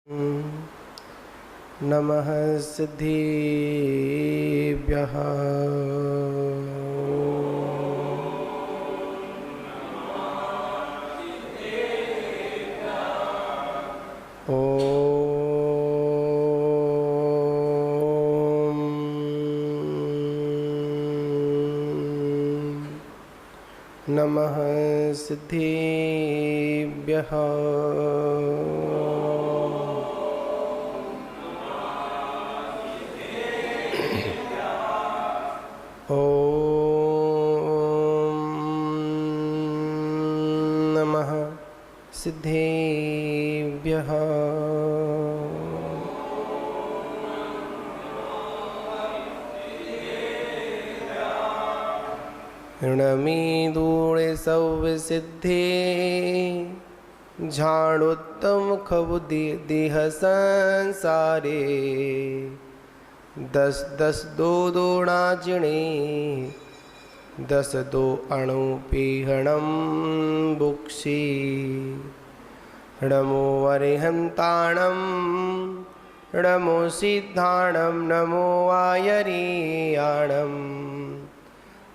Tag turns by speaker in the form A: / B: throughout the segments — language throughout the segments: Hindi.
A: नमः सिद्धेभ्यः। नमः सिद्धेभ्यः। नमः सिद्धेभ्यः। ऋणमीदूरे सौविसिद्धे झाणोत्तम खबुदि देह संसारे। दस दस दो दोणाजिणे दस दो अणुपीहणं बुक्षि। नमो वरिहन्ताणं नमो सिद्धाणं नमो वायरीयाणं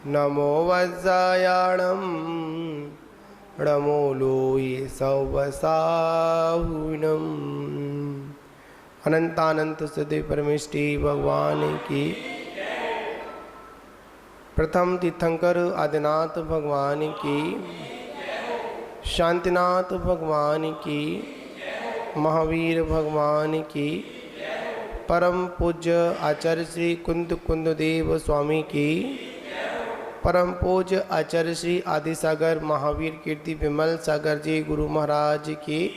A: नमो वज्रायाणं नमो लोये सौवसाहुनम्। अनंतानंत सदे परमेष्टि भगवान की। प्रथम तीर्थंकर आदिनाथ भगवान की। शांतिनाथ भगवान की। महावीर भगवान की। परम पूज्य आचार्य श्री कुंद देव स्वामी की। परम पूज्य आचार्य श्री आदिसागर महावीर कीर्ति विमल सागर जी गुरु महाराज की।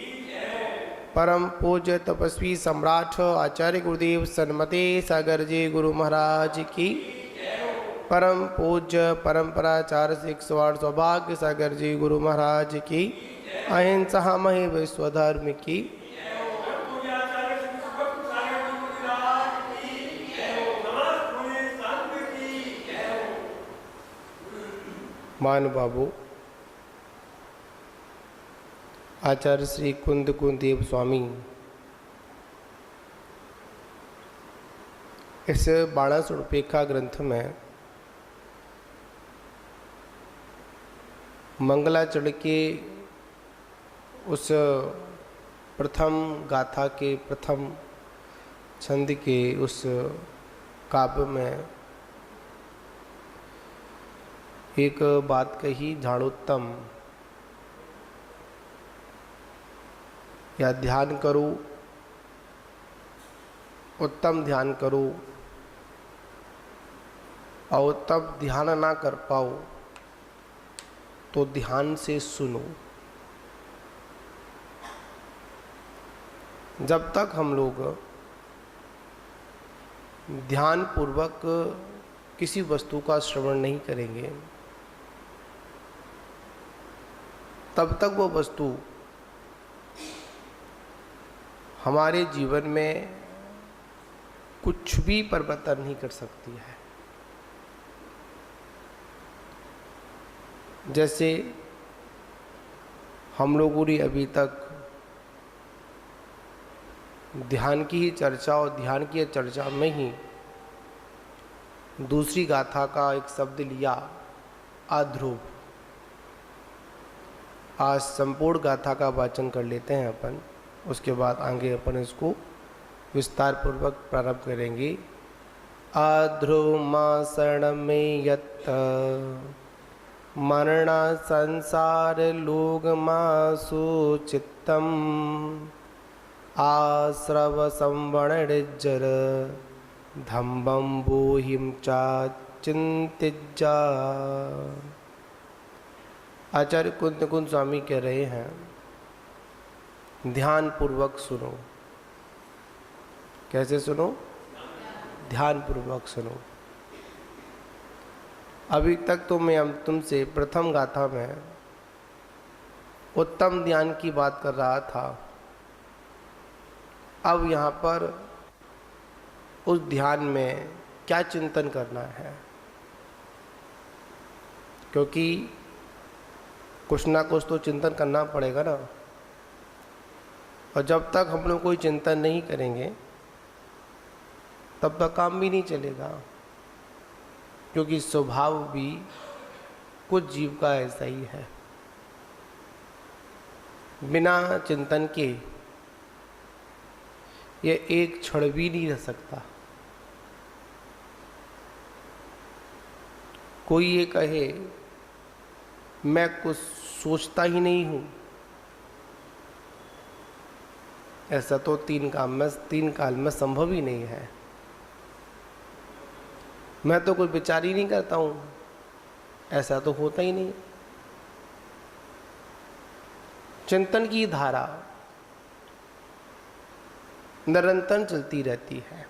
A: परम पूज्य तपस्वी सम्राट आचार्य गुरुदेव सन्मते सागर जी गुरु महाराज की। परम पूज्य परंपराचार्य श्री 108 सौभाग्य सागर जी गुरु महाराज की। अहिंसा महे विश्वधर्म की। मान बाबू आचार्य श्री कुंद देव स्वामी इस बाणासुरपेखा ग्रंथ में मंगलाचरण के उस प्रथम गाथा के प्रथम छंद के उस काव्य में एक बात कही, झाड़ोत्तम या ध्यान करो, उत्तम ध्यान करो, और तब ध्यान ना कर पाओ तो ध्यान से सुनो। जब तक हम लोग ध्यान पूर्वक किसी वस्तु का श्रवण नहीं करेंगे तब तक वो वस्तु हमारे जीवन में कुछ भी परिवर्तन नहीं कर सकती है। जैसे हम लोगों ने अभी तक ध्यान की ही चर्चा और ध्यान की चर्चा में ही दूसरी गाथा का एक शब्द लिया, आध्रुव। आज संपूर्ण गाथा का वाचन कर लेते हैं अपन, उसके बाद आगे अपन इसको विस्तार पूर्वक प्रारंभ करेंगे। आध्रुवमासण में यत् मरणा संसार लोगमासु चित्तम आश्रव संवरणिज्जर धम्बम बोहिम चा चिंतिज्जा। आचार्य कुंद स्वामी कह रहे हैं, ध्यान पूर्वक सुनो। कैसे सुनो? ध्यान पूर्वक सुनो। अभी तक तो मैं तुमसे प्रथम गाथा में उत्तम ध्यान की बात कर रहा था। अब यहाँ पर उस ध्यान में क्या चिंतन करना है, क्योंकि कुछ ना कुछ तो चिंतन करना पड़ेगा ना। और जब तक हम लोग कोई चिंतन नहीं करेंगे तब तक काम भी नहीं चलेगा, क्योंकि स्वभाव भी कुछ जीव का ऐसा ही है। बिना चिंतन के ये एक क्षण भी नहीं रह सकता। कोई ये कहे मैं कुछ सोचता ही नहीं हूं, ऐसा तो तीन काल में संभव ही नहीं है। मैं तो कोई विचार ही नहीं करता हूं, ऐसा तो होता ही नहीं। चिंतन की धारा निरंतर चलती रहती है,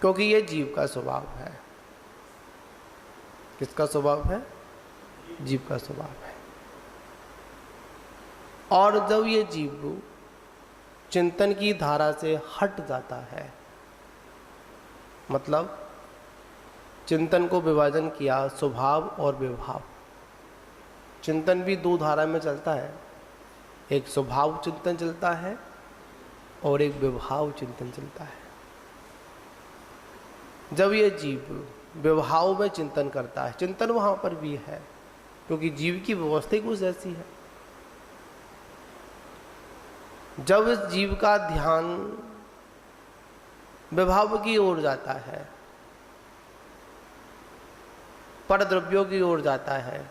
A: क्योंकि ये जीव का स्वभाव है। किसका स्वभाव है? जीव का स्वभाव है। और जब ये जीव चिंतन की धारा से हट जाता है, मतलब चिंतन को विभाजन किया स्वभाव और विभाव। चिंतन भी दो धारा में चलता है, एक स्वभाव चिंतन चलता है और एक विभाव चिंतन चलता है। जब ये जीव विभाव में चिंतन करता है, चिंतन वहां पर भी है, क्योंकि जीव की व्यवस्था ही कुछ ऐसी है। जब इस जीव का ध्यान विभाव की ओर जाता है, परद्रव्यों की ओर जाता है,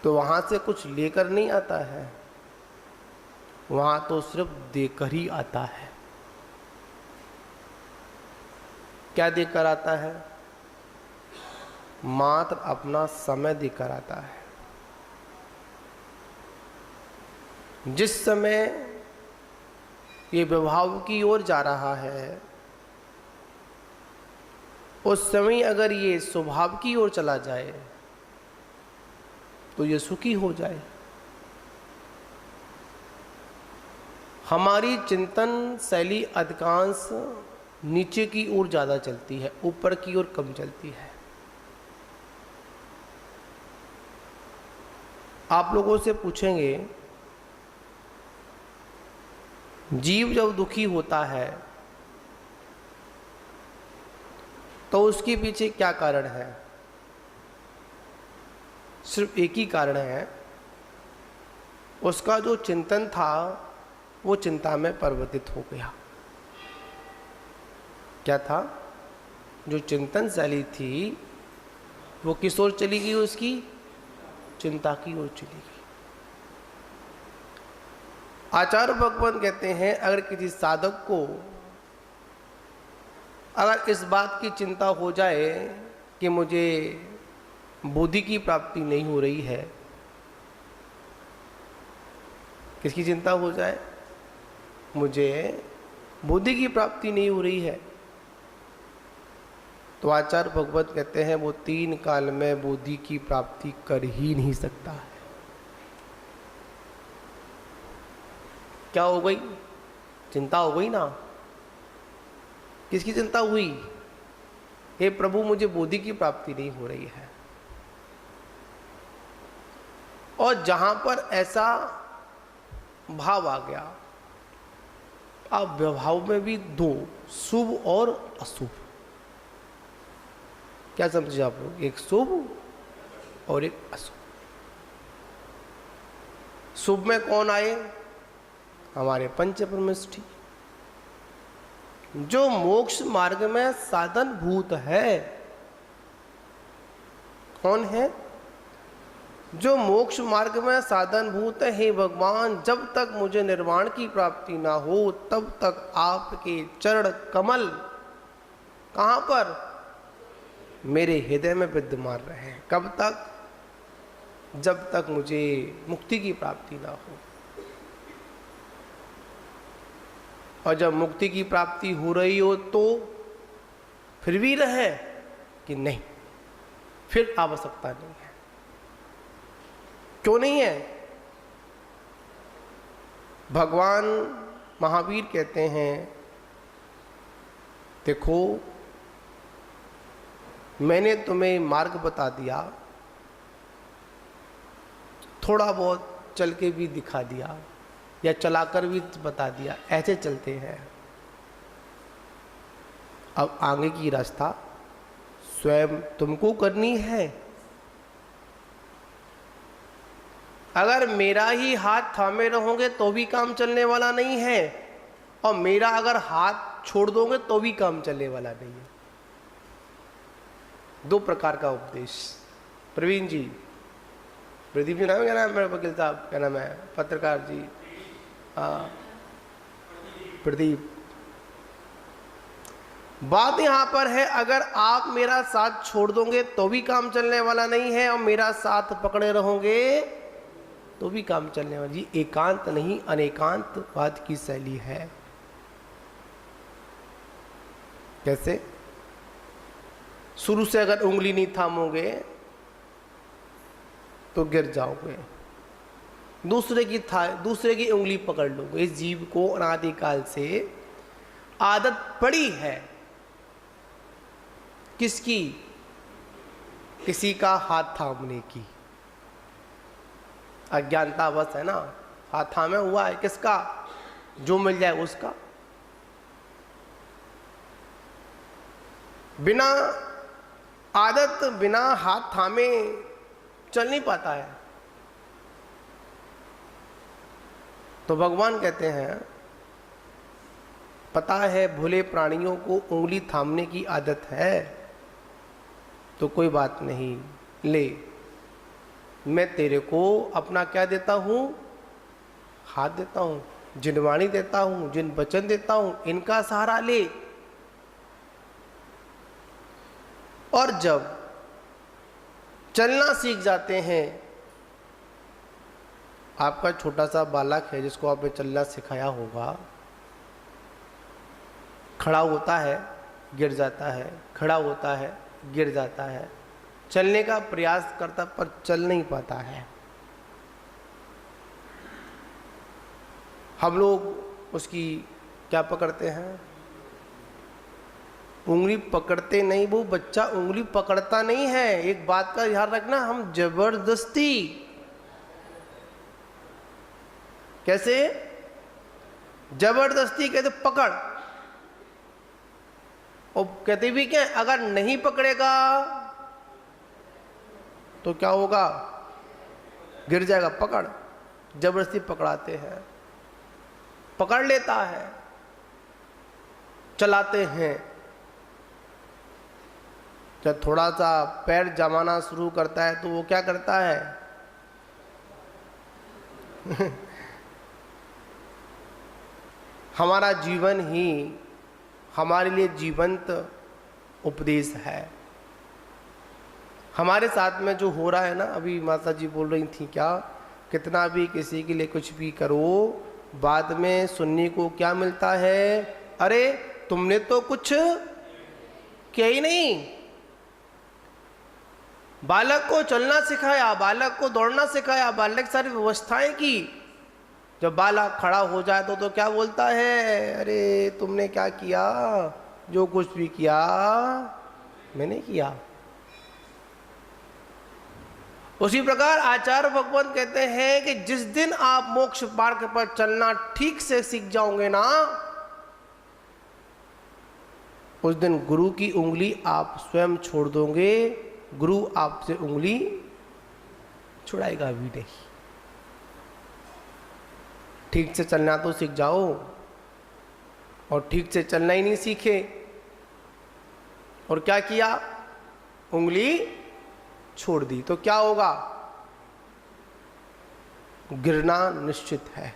A: तो वहां से कुछ लेकर नहीं आता है, वहां तो सिर्फ देकर ही आता है। क्या देकर आता है? मात्र अपना समय देकर आता है। जिस समय ये विभाव की ओर जा रहा है, उस समय अगर ये स्वभाव की ओर चला जाए तो ये सुखी हो जाए। हमारी चिंतन शैली अधिकांश नीचे की ओर ज़्यादा चलती है, ऊपर की ओर कम चलती है। आप लोगों से पूछेंगे, जीव जब दुखी होता है तो उसके पीछे क्या कारण है? सिर्फ एक ही कारण है, उसका जो चिंतन था वो चिंता में परिवर्तित हो गया। क्या था? जो चिंतन शैली थी वो किस ओर चली गई? उसकी चिंता की ओर चली गई। आचार्य भगवान कहते हैं, अगर किसी साधक को अगर इस बात की चिंता हो जाए कि मुझे बुद्धि की प्राप्ति नहीं हो रही है, किसकी चिंता हो जाए? मुझे बुद्धि की प्राप्ति नहीं हो रही है, तो आचार्य भगवत कहते हैं वो 3 काल में बुद्धि की प्राप्ति कर ही नहीं सकता है। क्या हो गई? चिंता हो गई ना। किसकी चिंता हुई? हे प्रभु, मुझे बुद्धि की प्राप्ति नहीं हो रही है। और जहां पर ऐसा भाव आ गया, अब व्यवहार में भी दो, शुभ और अशुभ। क्या समझे आप लोग? एक शुभ और एक अशुभ। शुभ में कौन आए? हमारे पंच परमेष्ठी, जो मोक्ष मार्ग में साधन भूत है। कौन है? जो मोक्ष मार्ग में साधन भूत है। हे भगवान, जब तक मुझे निर्वाण की प्राप्ति ना हो तब तक आपके चरण कमल कहां पर? मेरे हृदय में विद्यमान रहे। कब तक? जब तक मुझे मुक्ति की प्राप्ति ना हो। और जब मुक्ति की प्राप्ति हो रही हो तो फिर भी रहे कि नहीं, फिर आवश्यकता नहीं है। क्यों नहीं है? भगवान महावीर कहते हैं, देखो मैंने तुम्हें मार्ग बता दिया, थोड़ा बहुत चल के भी दिखा दिया या चलाकर भी बता दिया, ऐसे चलते हैं। अब आगे की रास्ता स्वयं तुमको करनी है। अगर मेरा ही हाथ थामे रहोगे तो भी काम चलने वाला नहीं है, और मेरा अगर हाथ छोड़ दोगे तो भी काम चलने वाला नहीं है। दो प्रकार का उपदेश। प्रवीण जी, प्रदीप जी नाम है, क्या नाम है मेरे वकील साहब, क्या नाम है पत्रकार जी, हाँ प्रदीप। बात यहां पर है, अगर आप मेरा साथ छोड़ दोगे तो भी काम चलने वाला नहीं है, और मेरा साथ पकड़े रहोगे तो भी काम चलने वाला। जी एकांत नहीं अनेकांतवाद की शैली है। कैसे? शुरू से अगर उंगली नहीं थामोगे तो गिर जाओगे, दूसरे की उंगली पकड़ लोगे। इस जीव को अनादिकाल से आदत पड़ी है किसकी? किसी का हाथ थामने की। अज्ञानतावश है ना, हाथ थामे हुआ है किसका? जो मिल जाए उसका। बिना आदत, बिना हाथ थामे चल नहीं पाता है। तो भगवान कहते हैं, पता है भोले प्राणियों को उंगली थामने की आदत है, तो कोई बात नहीं, ले मैं तेरे को अपना क्या देता हूं? हाथ देता हूं, जिनवाणी देता हूं, जिन वचन देता हूं, इनका सहारा ले। और जब चलना सीख जाते हैं, आपका छोटा सा बालक है जिसको आपने चलना सिखाया होगा, खड़ा होता है गिर जाता है, खड़ा होता है गिर जाता है, चलने का प्रयास करता पर चल नहीं पाता है। हम लोग उसकी क्या पकड़ते हैं? उंगली पकड़ते नहीं, वो बच्चा उंगली पकड़ता नहीं है। एक बात का ध्यान रखना, हम जबरदस्ती, कैसे जबरदस्ती कहते पकड़, और कहते भी क्या, अगर नहीं पकड़ेगा तो क्या होगा? गिर जाएगा। पकड़, जबरदस्ती पकड़ाते हैं, पकड़ लेता है, चलाते हैं। जब थोड़ा सा पैर जमाना शुरू करता है तो वो क्या करता है? हमारा जीवन ही हमारे लिए जीवंत उपदेश है। हमारे साथ में जो हो रहा है ना, अभी माता जी बोल रही थी क्या, कितना भी किसी के लिए कुछ भी करो, बाद में सुनने को क्या मिलता है? अरे तुमने तो कुछ किया ही नहीं। बालक को चलना सिखाया, बालक को दौड़ना सिखाया, बालक सारी व्यवस्थाएं की। जब बालक खड़ा हो जाए तो क्या बोलता है? अरे तुमने क्या किया? जो कुछ भी किया मैंने किया। उसी प्रकार आचार्य भगवान कहते हैं कि जिस दिन आप मोक्ष मार्ग पर चलना ठीक से सीख जाओगे ना, उस दिन गुरु की उंगली आप स्वयं छोड़ दोगे। गुरु आपसे उंगली छुड़ाएगा भी नहीं। ठीक से चलना तो सीख जाओ, और ठीक से चलना ही नहीं सीखे और क्या किया? उंगली छोड़ दी तो क्या होगा? गिरना निश्चित है।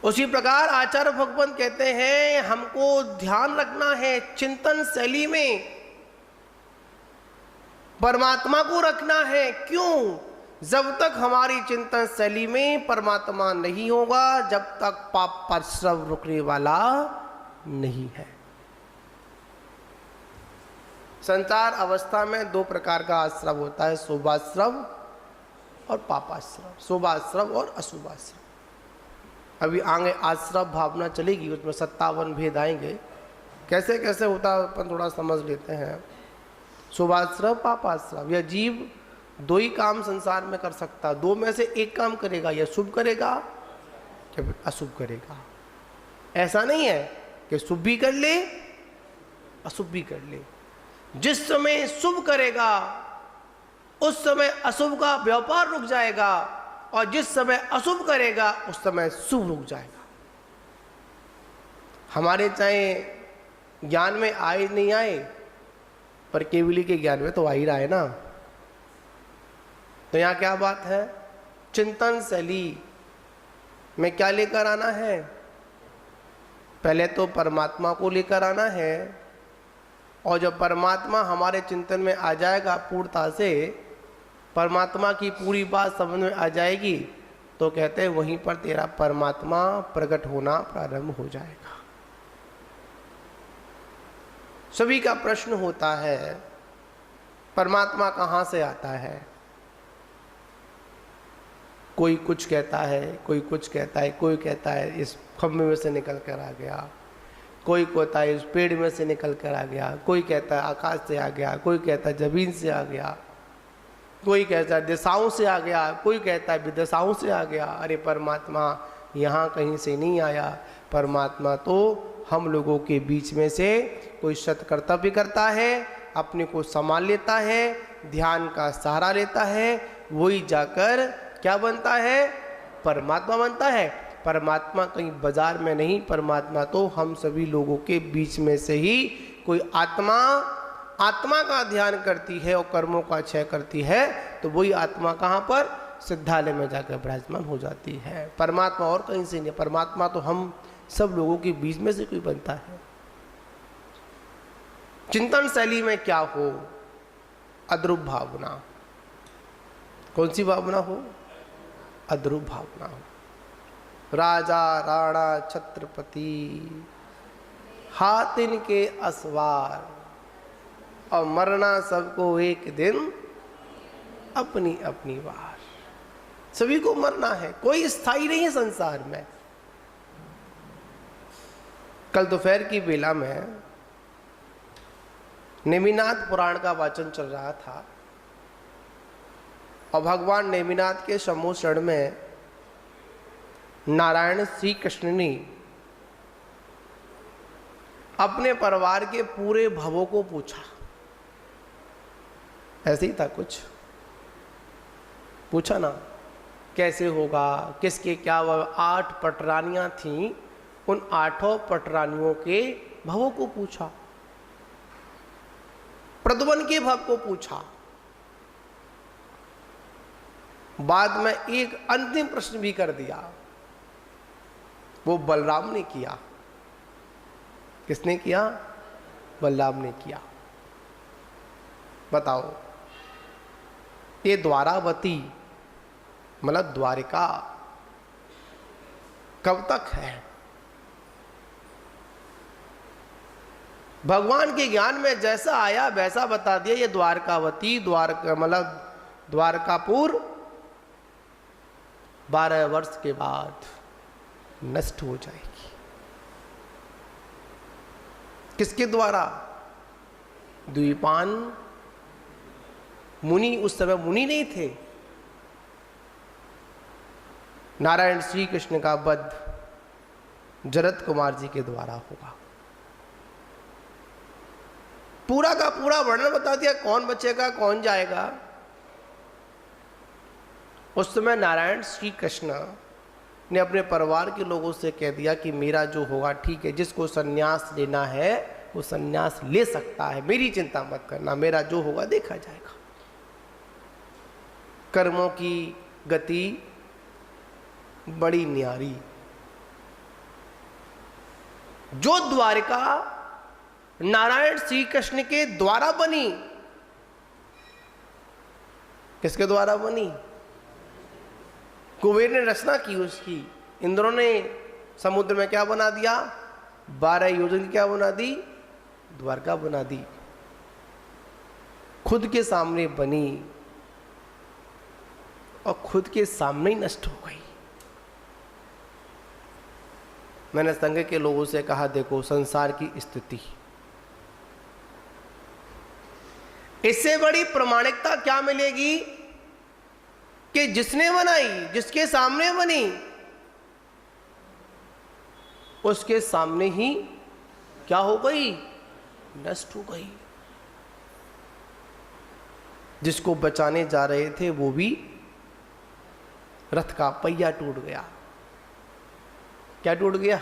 A: उसी प्रकार आचार्य भगवान कहते हैं, हमको ध्यान रखना है चिंतन शैली में परमात्मा को रखना है। क्यों? जब तक हमारी चिंतन शैली में परमात्मा नहीं होगा, जब तक पाप पर श्रव रुकने वाला नहीं है। संसार अवस्था में दो प्रकार का आश्रव होता है, शुभाश्रव और पापाश्रव, शुभाश्रव और अशुभाश्रव। अभी आगे आश्रव भावना चलेगी, उसमें 57 भेद आएंगे। कैसे कैसे होता है अपन थोड़ा समझ लेते हैं। शुभाश्रव पापाश्रव, यह जीव दो ही काम संसार में कर सकता, दो में से एक काम करेगा, या शुभ करेगा या अशुभ करेगा। ऐसा नहीं है कि शुभ भी कर ले अशुभ भी कर ले। जिस समय शुभ करेगा उस समय अशुभ का व्यापार रुक जाएगा, और जिस समय अशुभ करेगा उस समय शुभ रुक जाएगा। हमारे चाहे ज्ञान में आए नहीं आए, पर केवली के ज्ञान में तो आ ही रहा है ना। तो यहां क्या बात है, चिंतन शैली में क्या लेकर आना है? पहले तो परमात्मा को लेकर आना है, और जब परमात्मा हमारे चिंतन में आ जाएगा पूर्णता से, परमात्मा की पूरी बात समझ में आ जाएगी, तो कहते हैं वहीं पर तेरा परमात्मा प्रकट होना प्रारंभ हो जाएगा। सभी का प्रश्न होता है परमात्मा कहाँ से आता है? कोई कुछ कहता है, कोई कुछ कहता है, कोई कहता है इस खम्भे में से निकल कर आ गया, कोई कहता है इस पेड़ में से निकल कर आ गया, कोई कहता है आकाश से आ गया, कोई कहता है जमीन से आ गया, कोई कहता है दिशाओं से आ गया, कोई कहता है विदिशाओं से आ गया। अरे परमात्मा यहाँ कहीं से नहीं आया, परमात्मा तो हम लोगों के बीच में से कोई सत कर्तव्य करता है, अपने को संभाल लेता है, ध्यान का सहारा लेता है, वही जाकर क्या बनता है? परमात्मा बनता है। परमात्मा कहीं बाजार में नहीं, परमात्मा तो हम सभी लोगों के बीच में से ही कोई आत्मा का ध्यान करती है और कर्मों का क्षय करती है, तो वही आत्मा कहाँ पर? सिद्धालय में जाकर विराजमान हो जाती है। परमात्मा और कहीं से नहीं, परमात्मा तो हम सब लोगों के बीच में से कोई बनता है। चिंतन शैली में क्या हो? अद्रुप भावना। कौन सी भावना हो? अद्रुप भावना हो। राजा राणा छत्रपति हाथ इनके असवार, और मरना सबको एक दिन अपनी अपनी बार। सभी को मरना है, कोई स्थायी नहीं है संसार में। कल दोपहर की बेला में नेमिनाथ पुराण का वाचन चल रहा था, और भगवान नेमिनाथ के सम्मोषण में नारायण श्री कृष्ण ने अपने परिवार के पूरे भवों को पूछा। ऐसे ही था कुछ, पूछा ना कैसे होगा, किसके क्या। 8 पटरानियां थीं, उन 8 पटरानियों के भवों को पूछा, प्रद्युम्न के भव को पूछा। बाद में एक अंतिम प्रश्न भी कर दिया, वो बलराम ने किया। किसने किया? बलराम ने किया। बताओ, ये द्वारावती मतलब द्वारिका कब तक है? भगवान के ज्ञान में जैसा आया वैसा बता दिया। ये द्वारकावती द्वारका मतलब द्वारकापुर 12 वर्ष के बाद नष्ट हो जाएगी। किसके द्वारा? द्वीपान मुनि। उस समय मुनि नहीं थे। नारायण श्री कृष्ण का वध जरत कुमार जी के द्वारा होगा। पूरा का पूरा वर्णन बता दिया, कौन बचेगा कौन जाएगा। उस समय नारायण श्री कृष्ण ने अपने परिवार के लोगों से कह दिया कि मेरा जो होगा ठीक है, जिसको सन्यास लेना है वो सन्यास ले सकता है, मेरी चिंता मत करना, मेरा जो होगा देखा जाएगा। कर्मों की गति बड़ी न्यारी। जो द्वारिका नारायण श्री कृष्ण के द्वारा बनी, किसके द्वारा बनी? कुबेर ने रचना की उसकी, इंद्रों ने समुद्र में क्या बना दिया? 12 योजन की क्या बना दी? द्वारका बना दी। खुद के सामने बनी और खुद के सामने ही नष्ट हो गई। मैंने संघ के लोगों से कहा, देखो संसार की स्थिति, इससे बड़ी प्रमाणिकता क्या मिलेगी कि जिसने बनाई, जिसके सामने बनी, उसके सामने ही क्या हो गई? नष्ट हो गई। जिसको बचाने जा रहे थे वो भी, रथ का पहिया टूट गया। क्या टूट गया?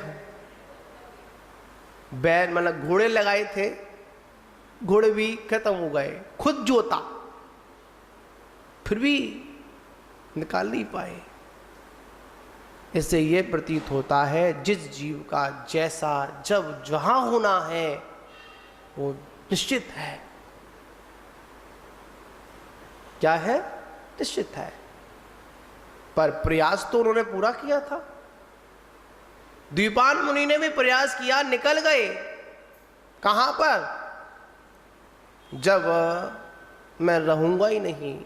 A: बैल मतलब घोड़े लगाए थे, घोड़े भी खत्म हो गए। खुद जोता, फिर भी निकाल नहीं पाए। इससे यह प्रतीत होता है जिस जीव का जैसा जब जहां होना है वो निश्चित है। क्या है? निश्चित है। पर प्रयास तो उन्होंने पूरा किया था। द्वीपान मुनि ने भी प्रयास किया, निकल गए। कहां पर? जब मैं रहूंगा ही नहीं,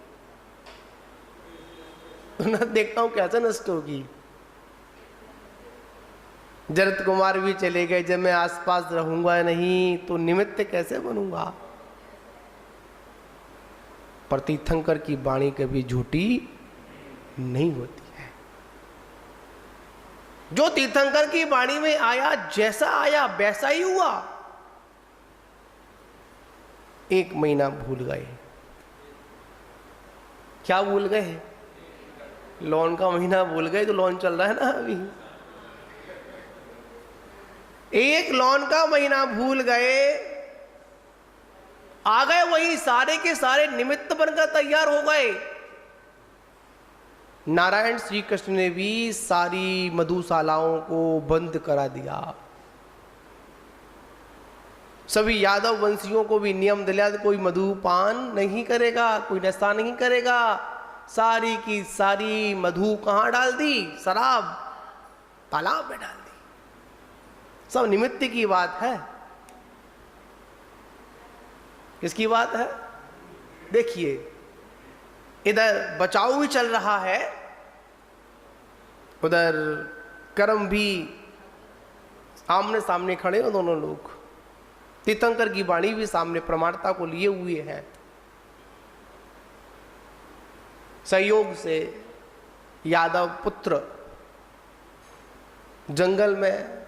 A: मैं देखता हूं कैसे नष्ट होगी। जरत कुमार भी चले गए, जब मैं आसपास रहूंगा नहीं तो निमित्त कैसे बनूंगा। पर तीर्थंकर की वाणी कभी झूठी नहीं होती है। जो तीर्थंकर की वाणी में आया, जैसा आया वैसा ही हुआ। 1 महीना भूल गए। क्या भूल गए? लोन का महीना भूल गए। जो लोन चल रहा है ना अभी, 1 लोन का महीना भूल गए। आ गए वही सारे के सारे निमित्त बनकर तैयार हो गए। नारायण श्री कृष्ण ने भी सारी मधुशालाओं को बंद करा दिया। सभी यादव वंशियों को भी नियम दिला, कोई मधुपान नहीं करेगा, कोई नशा नहीं करेगा। सारी की सारी मधु कहां डाल दी? शराब तालाब में डाल दी। सब निमित्त की बात है। किसकी बात है? देखिए, इधर बचाव भी चल रहा है, उधर कर्म भी आमने सामने खड़े हो दोनों लोग। तीर्थंकर की वाणी भी सामने प्रमाणता को लिए हुए है। संयोग से यादव पुत्र जंगल में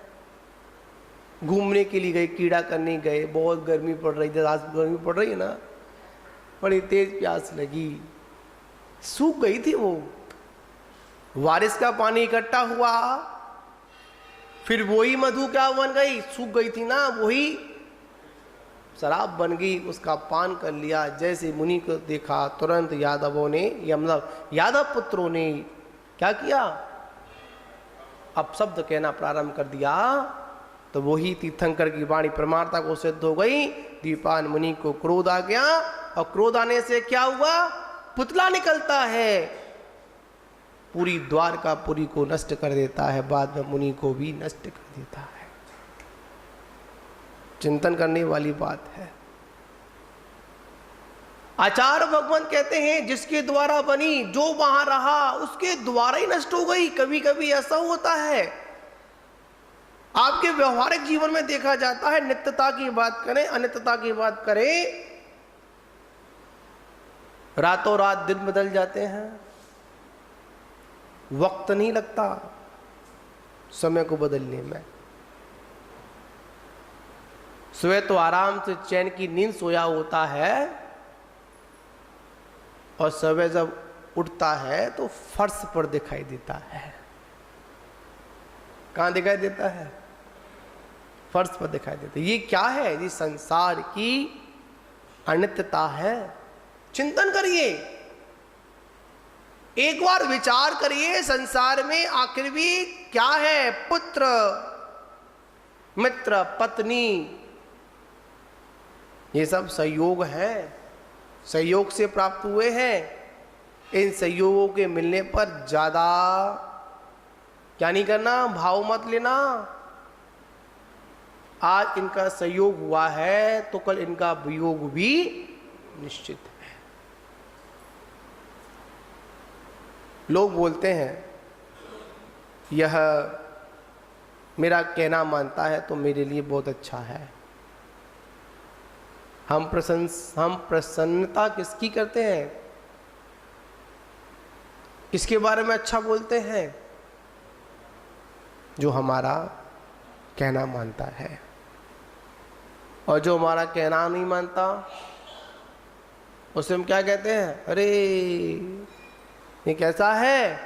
A: घूमने के लिए गए, कीड़ा करने गए। बहुत गर्मी पड़ रही थी, आज गर्मी पड़ रही है ना, बड़ी तेज प्यास लगी। सूख गई थी वो, बारिश का पानी इकट्ठा हुआ, फिर वही मधु क्या बन गई? सूख गई थी ना, वही शराब बन गई। उसका पान कर लिया। जैसे मुनि को देखा, तुरंत यादवों ने, या मतलब यादव पुत्रों ने क्या किया? अब शब्द कहना प्रारंभ कर दिया। तो वही तीर्थंकर की वाणी प्रमाणता को सिद्ध हो गई। दीपान मुनि को क्रोध आ गया, और क्रोध आने से क्या हुआ? पुतला निकलता है, पूरी द्वारकापुरी को नष्ट कर देता है, बाद में मुनि को भी नष्ट कर देता है। चिंतन करने वाली बात है। आचार्य भगवान कहते हैं जिसके द्वारा बनी, जो वहां रहा उसके द्वारा ही नष्ट हो गई। कभी कभी ऐसा होता है, आपके व्यवहारिक जीवन में देखा जाता है। नित्यता की बात करें, अनित्यता की बात करें, रातों रात दिन बदल जाते हैं, वक्त नहीं लगता समय को बदलने में। सुबह तो आराम से चैन की नींद सोया होता है, और सुबह जब उठता है तो फर्श पर दिखाई देता है। कहां दिखाई देता है? फर्श पर दिखाई देता है। ये क्या है? ये संसार की अनित्यता है। चिंतन करिए, एक बार विचार करिए, संसार में आखिर भी क्या है? पुत्र, मित्र, पत्नी, ये सब संयोग है, संयोग से प्राप्त हुए हैं। इन संयोगों के मिलने पर ज्यादा क्या नहीं करना, भाव मत लेना। आज इनका संयोग हुआ है तो कल इनका वियोग भी निश्चित है। लोग बोलते हैं यह मेरा कहना मानता है तो मेरे लिए बहुत अच्छा है। हम प्रसन्नता किसकी करते हैं? किसके बारे में अच्छा बोलते हैं? जो हमारा कहना मानता है। और जो हमारा कहना नहीं मानता उसे हम क्या कहते हैं? अरे ये कैसा है,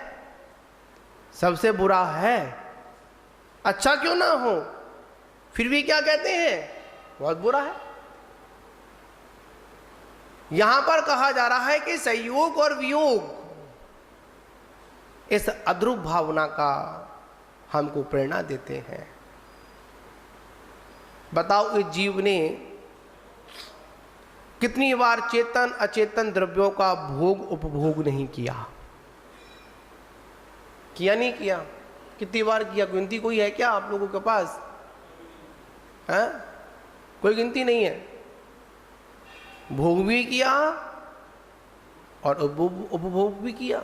A: सबसे बुरा है, अच्छा क्यों ना हो फिर भी क्या कहते हैं? बहुत बुरा है। यहां पर कहा जा रहा है कि संयोग और वियोग, इस अद्रुप भावना का हमको प्रेरणा देते हैं। बताओ, इस जीव ने कितनी बार चेतन अचेतन द्रव्यों का भोग उपभोग नहीं किया? किया नहीं किया? कितनी बार किया? गिनती कोई है क्या आप लोगों के पास? है? कोई गिनती नहीं है। भोग भी किया और उपभोग भी किया।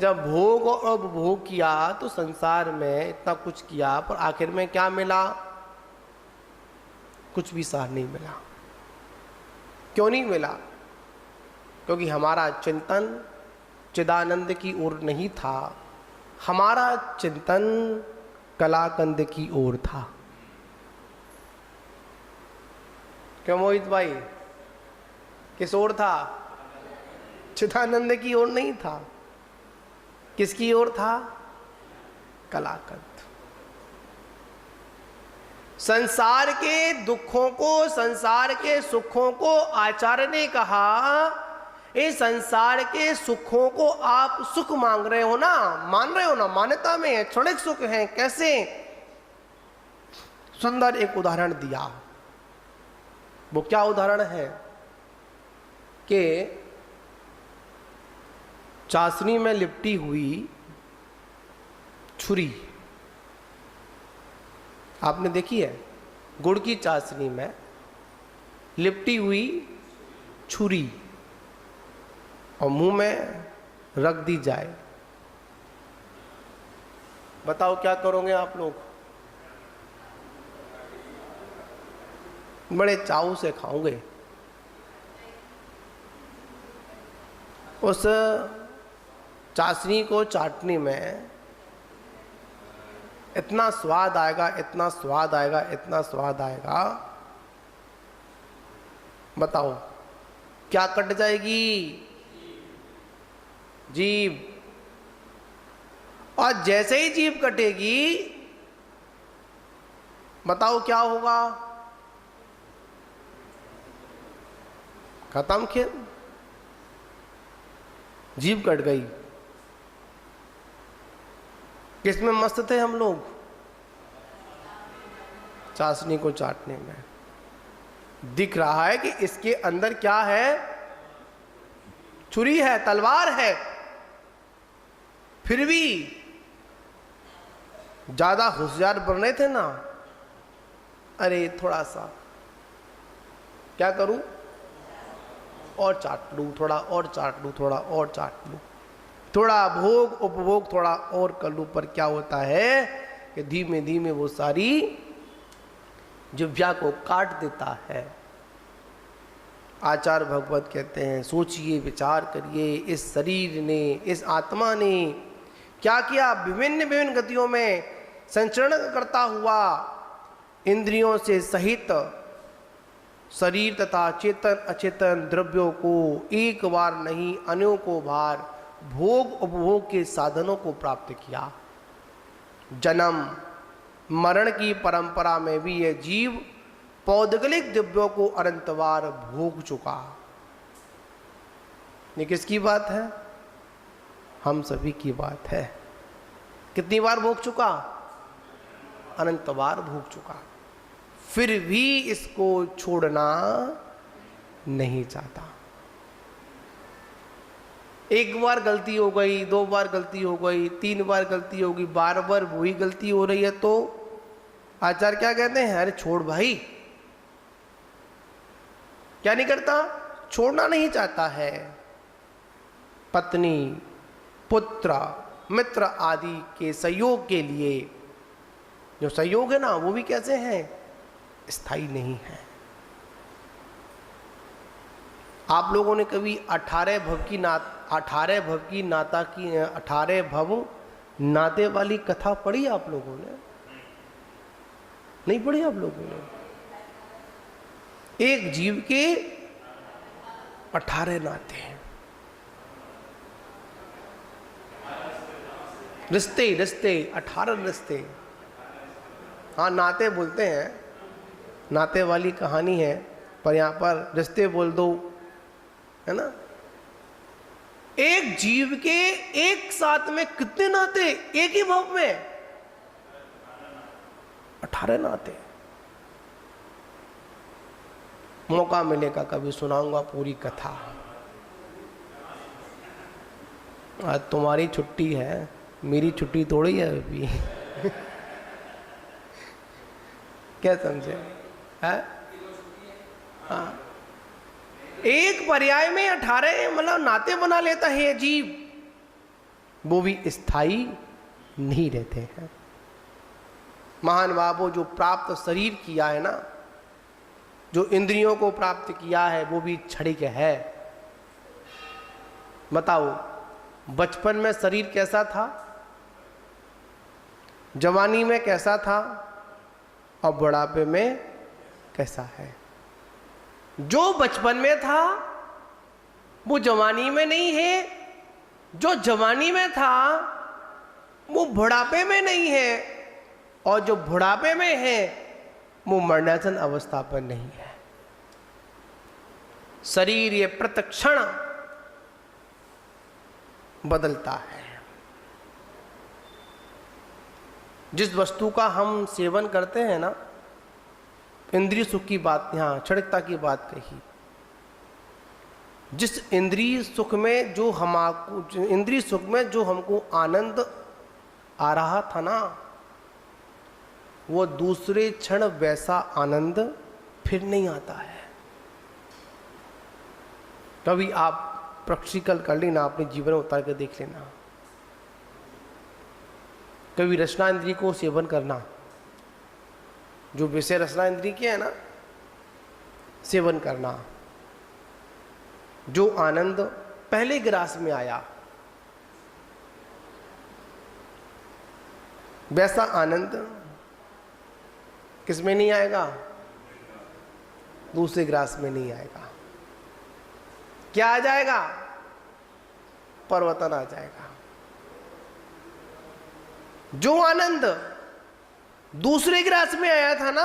A: जब भोग और उपभोग किया तो संसार में इतना कुछ किया, पर आखिर में क्या मिला? कुछ भी सार नहीं मिला। क्यों नहीं मिला? क्योंकि हमारा चिंतन चिदानंद की ओर नहीं था, हमारा चिंतन कलाकंद की ओर था। क्यों मोहित भाई? किस ओर था? चिदानंद की ओर नहीं था। किसकी ओर था? कलाकंद। संसार के दुखों को, संसार के सुखों को आचार्य ने कहा, इस संसार के सुखों को आप सुख मांग रहे हो ना, मान रहे हो ना, मान्यता में है, क्षणिक सुख है। कैसे? सुंदर एक उदाहरण दिया। वो क्या उदाहरण है कि चाशनी में लिपटी हुई छुरी आपने देखी है? गुड़ की चाशनी में लिपटी हुई छुरी और मुंह में रख दी जाए, बताओ क्या करोगे आप लोग? बड़े चाव से खाओगे। उस चाशनी को चाटने में इतना स्वाद आएगा, इतना स्वाद आएगा, इतना स्वाद आएगा, बताओ क्या कट जाएगी? जीभ। और जैसे ही जीभ कटेगी, बताओ क्या होगा? खत्म खेल। जीभ कट गई। किसमें मस्त थे हम लोग? चाशनी को चाटने में। दिख रहा है कि इसके अंदर क्या है? छुरी है, तलवार है, फिर भी ज्यादा होशियार बन रहे थे ना। अरे थोड़ा सा क्या करूं, और चाट लूं, थोड़ा और चाट लूं, थोड़ा और चाट लूं, थोड़ा भोग उपभोग थोड़ा और कर लूं। पर क्या होता है कि धीमे धीमे वो सारी जिह्वा को काट देता है। आचार्य भगवत कहते हैं, सोचिए, विचार करिए, इस शरीर ने, इस आत्मा ने क्या किया? विभिन्न विभिन्न गतियों में संचरण करता हुआ इंद्रियों से सहित शरीर तथा चेतन अचेतन द्रव्यों को एक बार नहीं अनेकों बार भोग उपभोग के साधनों को प्राप्त किया। जन्म मरण की परंपरा में भी यह जीव पौद्गलिक द्रव्यों को अनंतवार भोग चुका। ये किसकी बात है? हम सभी की बात है। कितनी बार भोग चुका? अनंत बार भोग चुका। फिर भी इसको छोड़ना नहीं चाहता। एक बार गलती हो गई, दो बार गलती हो गई, तीन बार गलती होगी, बार बार वही गलती हो रही है, तो आचार्य क्या कहते हैं? अरे छोड़ भाई। क्या नहीं करता? छोड़ना नहीं चाहता है। पत्नी, पुत्र, मित्र आदि के सहयोग के लिए जो सहयोग है ना, वो भी कैसे हैं? स्थायी नहीं है। आप लोगों ने कभी 18 भव नाते वाली कथा पढ़ी आप लोगों ने? नहीं पढ़ी आप लोगों ने? एक जीव के 18 नाते हैं, रिश्ते 18 रिश्ते। हाँ, नाते बोलते हैं, नाते वाली कहानी है, पर यहां पर रिश्ते बोल दो, है ना। एक जीव के एक साथ में कितने नाते? एक ही भाव में 18 नाते। मौका मिलेगा कभी सुनाऊंगा पूरी कथा। आज तुम्हारी छुट्टी है, मेरी छुट्टी थोड़ी है अभी। क्या समझे? है? हाँ, एक पर्याय में 18 मतलब नाते बना लेता है ये जीव, वो भी स्थायी नहीं रहते हैं। महान बाबू जो प्राप्त शरीर किया है ना, जो इंद्रियों को प्राप्त किया है, वो भी क्षणिक है। बताओ, बचपन में शरीर कैसा था, जवानी में कैसा था, और बुढ़ापे में कैसा है? जो बचपन में था वो जवानी में नहीं है, जो जवानी में था वो बुढ़ापे में नहीं है, और जो बुढ़ापे में है वो मरणासन अवस्था पर नहीं है। शरीर ये प्रतिक्षण बदलता है। जिस वस्तु का हम सेवन करते हैं ना, इंद्रिय सुख की बात, यहां क्षणिकता की बात कही। जिस इंद्रिय सुख में जो हमको आनंद आ रहा था ना, वो दूसरे क्षण वैसा आनंद फिर नहीं आता है। कभी आप प्रैक्टिकल कर लेना, अपने जीवन में उतार कर देख लेना। कभी रचना इंद्रिय को सेवन करना, जो विषय रचना इंद्रिय के है ना, सेवन करना, जो आनंद पहले ग्रास में आया वैसा आनंद किसमें नहीं आएगा? दूसरे ग्रास में नहीं आएगा। क्या आ जाएगा? परिवर्तन आ जाएगा। जो आनंद दूसरे ग्रास में आया था ना,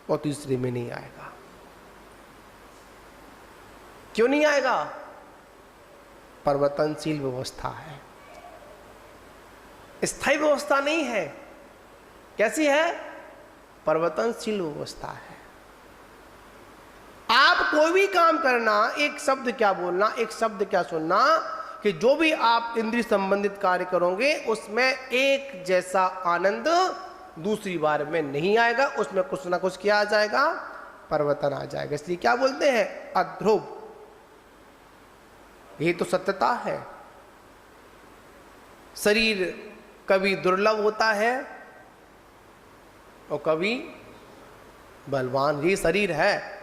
A: वो तीसरे में नहीं आएगा। क्यों नहीं आएगा? परिवर्तनशील व्यवस्था है, स्थायी व्यवस्था नहीं है। कैसी है? परिवर्तनशील व्यवस्था है। आप कोई भी काम करना, एक शब्द क्या बोलना, एक शब्द क्या सुनना, कि जो भी आप इंद्रिय संबंधित कार्य करोगे उसमें एक जैसा आनंद दूसरी बार में नहीं आएगा। उसमें कुछ ना कुछ क्या आ जाएगा? परिवर्तन आ जाएगा। इसलिए क्या बोलते हैं? अध्रुव। ये तो सत्यता है। शरीर कभी दुर्लभ होता है और कभी बलवान। ये शरीर है।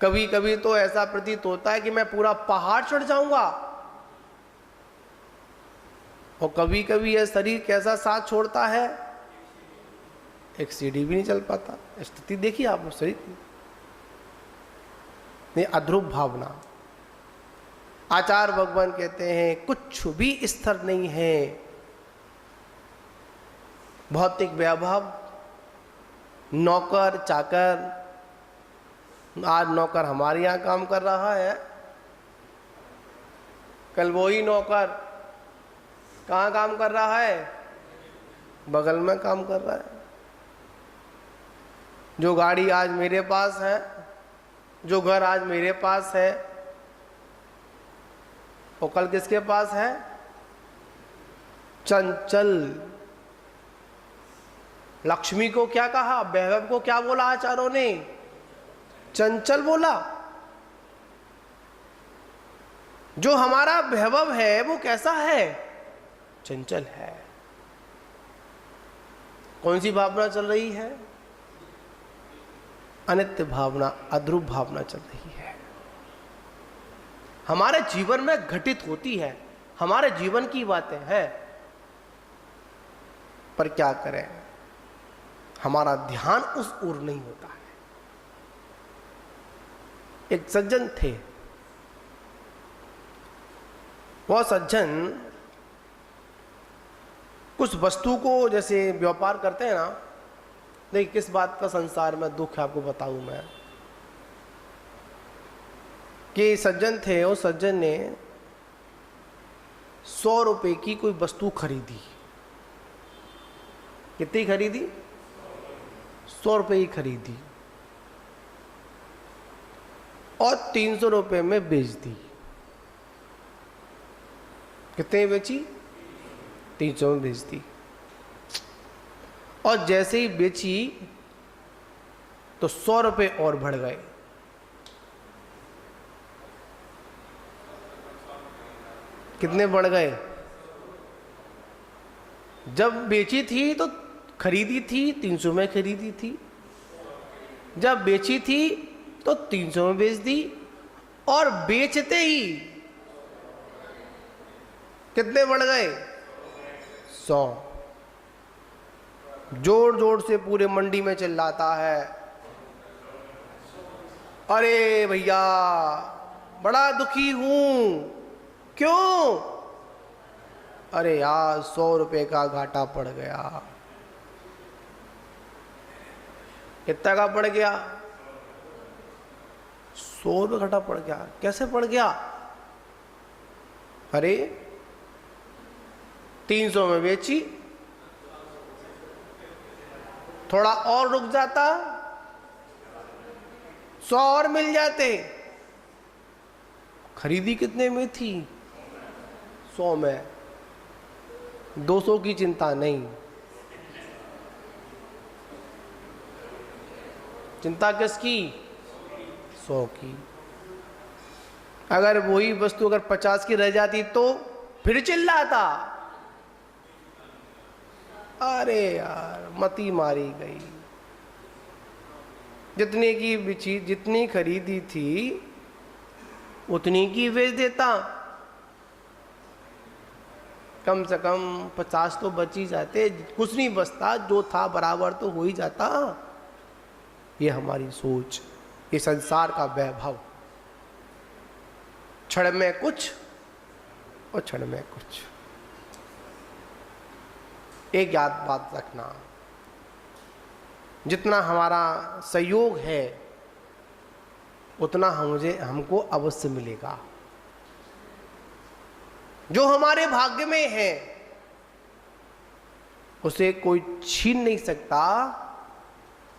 A: कभी कभी तो ऐसा प्रतीत होता है कि मैं पूरा पहाड़ चढ़ जाऊंगा, और कभी कभी यह शरीर कैसा साथ छोड़ता है, एक सीढ़ी भी नहीं चल पाता। स्थिति देखिए आप शरीर की। ये अध्रुव भावना। आचार्य भगवान कहते हैं कुछ भी स्थिर नहीं है। भौतिक वैभव, नौकर चाकर, आज नौकर हमारे यहाँ काम कर रहा है, कल वही नौकर कहाँ काम कर रहा है? बगल में काम कर रहा है। जो गाड़ी आज मेरे पास है, जो घर आज मेरे पास है, वो कल किसके पास है? चंचल। लक्ष्मी को क्या कहा? वैभव को क्या बोला आचार्यों ने? चंचल बोला। जो हमारा वैभव है वो कैसा है? चंचल है। कौन सी भावना चल रही है? अनित्य भावना, अध्रुव भावना चल रही है, हमारे जीवन में घटित होती है, हमारे जीवन की बातें हैं, पर क्या करें, हमारा ध्यान उस ओर नहीं होता है। एक सज्जन थे, वह सज्जन कुछ वस्तु को जैसे व्यापार करते हैं ना, नहीं किस बात का संसार में दुख है आपको बताऊं मैं, कि सज्जन थे, वो सज्जन ने 100 रुपए की कोई वस्तु खरीदी। कितनी खरीदी? 100 रुपए की खरीदी और 300 रुपए में बेच दी। कितने बेची? 300 में बेच दी। और जैसे ही बेची तो 100 रुपए और बढ़ गए। कितने बढ़ गए? जब बेची थी तो खरीदी थी 300 में खरीदी थी, जब बेची थी तो 300 में बेच दी, और बेचते ही कितने बढ़ गए? 100। जोर जोर से पूरे मंडी में चिल्लाता है, अरे भैया बड़ा दुखी हूं। क्यों? अरे यार 100 रुपए का घाटा पड़ गया। कितना का पड़ गया? 100 रुपये घाटा पड़ गया। कैसे पड़ गया? अरे 300 में बेची, थोड़ा और रुक जाता 100 और मिल जाते। खरीदी कितने में थी? 100 में। 200 की चिंता नहीं। चिंता किसकी? 100 की। अगर वही वस्तु अगर 50 की रह जाती तो फिर चिल्लाता, अरे यार मती मारी गई। जितने की बिची, जितनी खरीदी थी उतनी की बेच देता, कम से कम 50 तो बच ही जाते। कुछ नहीं बचता, जो था बराबर तो हो ही जाता। ये हमारी सोच, ये संसार का वैभव, क्षण में कुछ और क्षण में कुछ। एक याद बात रखना, जितना हमारा सहयोग है उतना हमको अवश्य मिलेगा। जो हमारे भाग्य में है उसे कोई छीन नहीं सकता,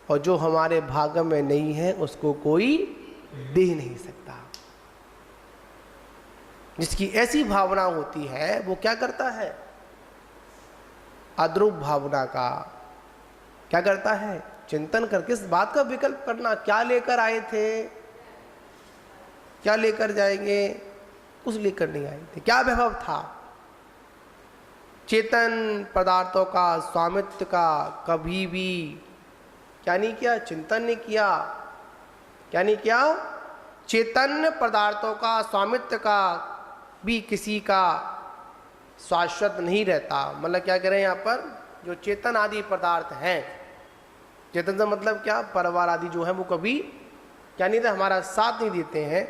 A: और जो हमारे भाग्य में नहीं है उसको कोई दे नहीं सकता। जिसकी ऐसी भावना होती है वो क्या करता है? अद्रुप भावना का क्या करता है? चिंतन करके इस बात का विकल्प करना, क्या लेकर आए थे, क्या लेकर जाएंगे, कुछ लेकर नहीं आए थे। क्या वैभव था? चेतन पदार्थों का स्वामित्व का कभी भी क्या नहीं किया? चिंतन नहीं किया। क्या नहीं किया? चेतन पदार्थों का स्वामित्व का भी किसी का शाश्वत नहीं रहता। मतलब क्या कह रहे हैं यहाँ पर? जो चेतन आदि पदार्थ हैं, चेतन से मतलब क्या? परिवार आदि जो है वो कभी क्या नहीं था, हमारा साथ नहीं देते हैं।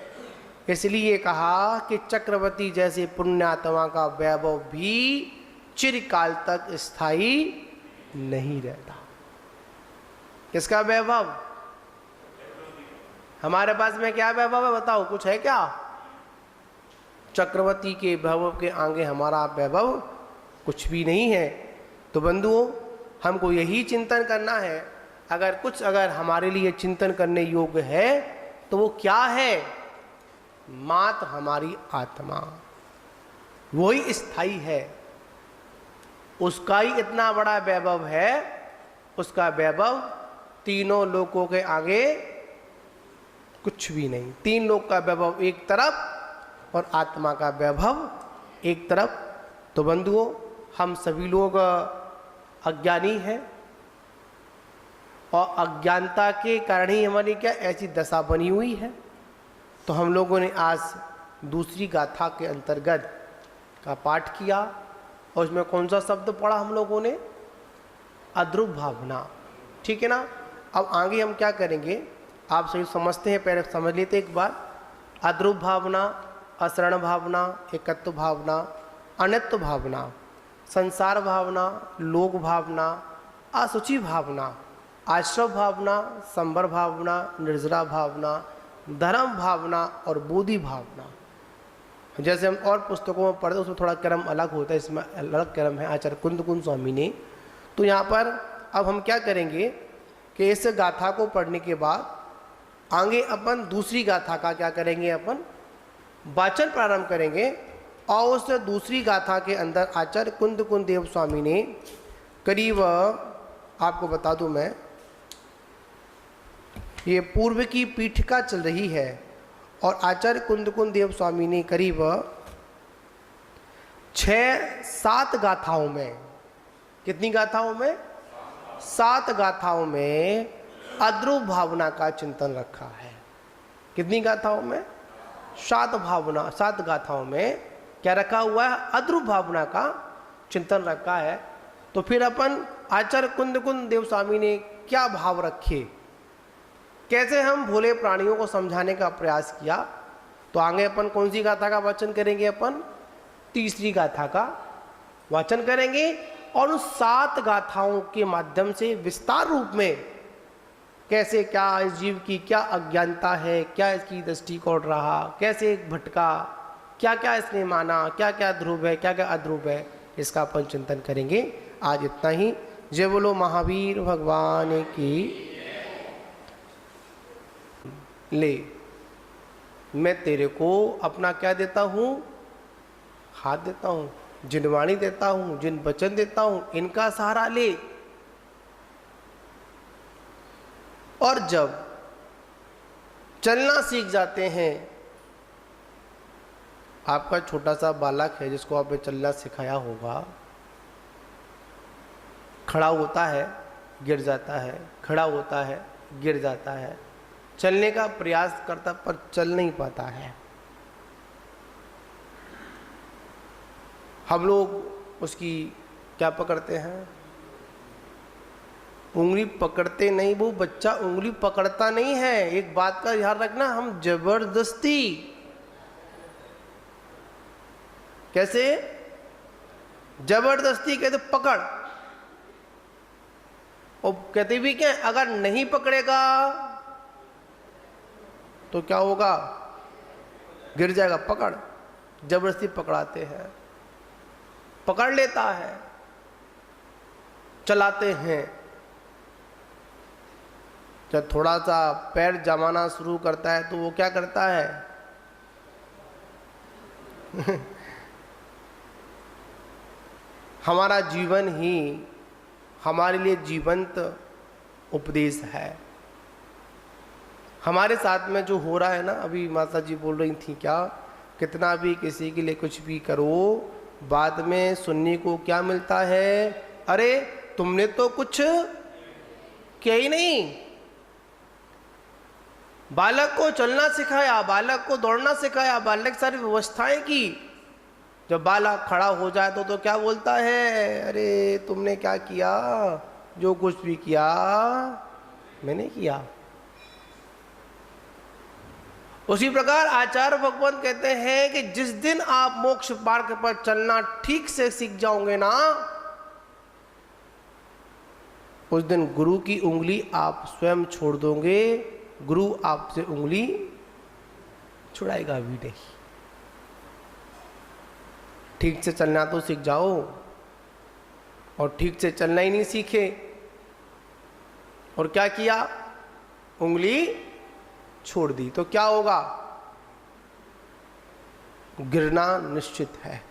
A: इसलिए कहा कि चक्रवर्ती जैसे पुण्यात्मा का वैभव भी चिरकाल तक स्थायी नहीं रहता। किसका वैभव? हमारे पास में क्या वैभव है बताओ, कुछ है क्या? चक्रवर्ती के वैभव के आगे हमारा वैभव कुछ भी नहीं है। तो बंधुओं, हमको यही चिंतन करना है। अगर हमारे लिए चिंतन करने योग्य है तो वो क्या है? मात्र हमारी आत्मा, वही स्थायी है। उसका ही इतना बड़ा वैभव है, उसका वैभव तीनों लोकों के आगे कुछ भी नहीं। तीन लोक का वैभव एक तरफ और आत्मा का वैभव एक तरफ। तो बंधुओं, हम सभी लोग अज्ञानी हैं, और अज्ञानता के कारण ही हमारी क्या ऐसी दशा बनी हुई है। तो हम लोगों ने आज दूसरी गाथा के अंतर्गत का पाठ किया और उसमें कौन सा शब्द पढ़ा हम लोगों ने? अद्रुप भावना। ठीक है ना। अब आगे हम क्या करेंगे आप सभी समझते हैं, पहले समझ लेते एक बार। अद्रुप भावना, असरण भावना, एकत्व भावना, अनित्व भावना, संसार भावना, लोक भावना, असुचि भावना, आश्रव भावना, संवर भावना, निर्जरा भावना, धर्म भावना और बोधि भावना। जैसे हम और पुस्तकों में पढ़ते उसमें थोड़ा क्रम अलग होता है, इसमें अलग क्रम है आचार्य कुंद स्वामी ने। तो यहाँ पर अब हम क्या करेंगे कि इस गाथा को पढ़ने के बाद आगे अपन दूसरी गाथा का क्या करेंगे, अपन वाचन प्रारंभ करेंगे। और उस दूसरी गाथा के अंदर आचार्य कुंद देव स्वामी ने करीब, आपको बता दूं मैं, ये पूर्व की पीठिका चल रही है और आचार्य कुंद देव स्वामी ने करीब 6-7 गाथाओं में, कितनी गाथाओं में? 7 गाथाओं में अद्रुप भावना का चिंतन रखा है। कितनी गाथाओं में? 7 गाथाओं में क्या रखा हुआ है? अद्रुप भावना का चिंतन रखा है। तो फिर अपन आचार्य कुंद देव स्वामी ने क्या भाव रखे, कैसे हम भोले प्राणियों को समझाने का प्रयास किया। तो आगे अपन कौन सी गाथा का वाचन करेंगे? अपन तीसरी गाथा का वाचन करेंगे और उन 7 गाथाओं के माध्यम से विस्तार रूप में कैसे क्या इस जीव की क्या अज्ञानता है, क्या इसकी दृष्टिकोण रहा, कैसे भटका, क्या क्या इसने माना, क्या क्या ध्रुव है, क्या क्या अध्रुव है, इसका अपन चिंतन करेंगे। आज इतना ही। जय बोलो महावीर भगवान की। ले, मैं तेरे को अपना क्या देता हूँ? हाथ देता हूँ, जिन वाणी देता हूँ, जिन वचन देता हूँ, इनका सहारा ले। और जब चलना सीख जाते हैं, आपका छोटा सा बालक है जिसको आपने चलना सिखाया होगा, खड़ा होता है गिर जाता है, खड़ा होता है गिर जाता है, चलने का प्रयास करता पर चल नहीं पाता है। हम लोग उसकी क्या पकड़ते हैं? उंगली पकड़ते नहीं, वो बच्चा उंगली पकड़ता नहीं है। एक बात का ध्यान रखना, हम जबरदस्ती, कैसे जबरदस्ती कहते पकड़, और कहते भी क्या, अगर नहीं पकड़ेगा तो क्या होगा? गिर जाएगा। पकड़, जबरदस्ती पकड़ाते हैं, पकड़ लेता है, चलाते हैं। जब थोड़ा सा पैर जमाना शुरू करता है तो वो क्या करता है? हमारा जीवन ही हमारे लिए जीवंत उपदेश है। हमारे साथ में जो हो रहा है ना, अभी माता जी बोल रही थी क्या, कितना भी किसी के लिए कुछ भी करो, बाद में सुनने को क्या मिलता है? अरे तुमने तो कुछ किया ही नहीं। बालक को चलना सिखाया, बालक को दौड़ना सिखाया, बालक सारी व्यवस्थाएं की। जब बालक खड़ा हो जाए तो क्या बोलता है? अरे तुमने क्या किया? जो कुछ भी किया मैंने किया। उसी प्रकार आचार्य भगवान कहते हैं कि जिस दिन आप मोक्ष मार्ग पर चलना ठीक से सीख जाओगे ना, उस दिन गुरु की उंगली आप स्वयं छोड़ दोगे, गुरु आपसे उंगली छुड़ाएगा भी नहीं। ठीक से चलना तो सीख जाओ, और ठीक से चलना ही नहीं सीखे और क्या किया? उंगली छोड़ दी तो क्या होगा? गिरना निश्चित है।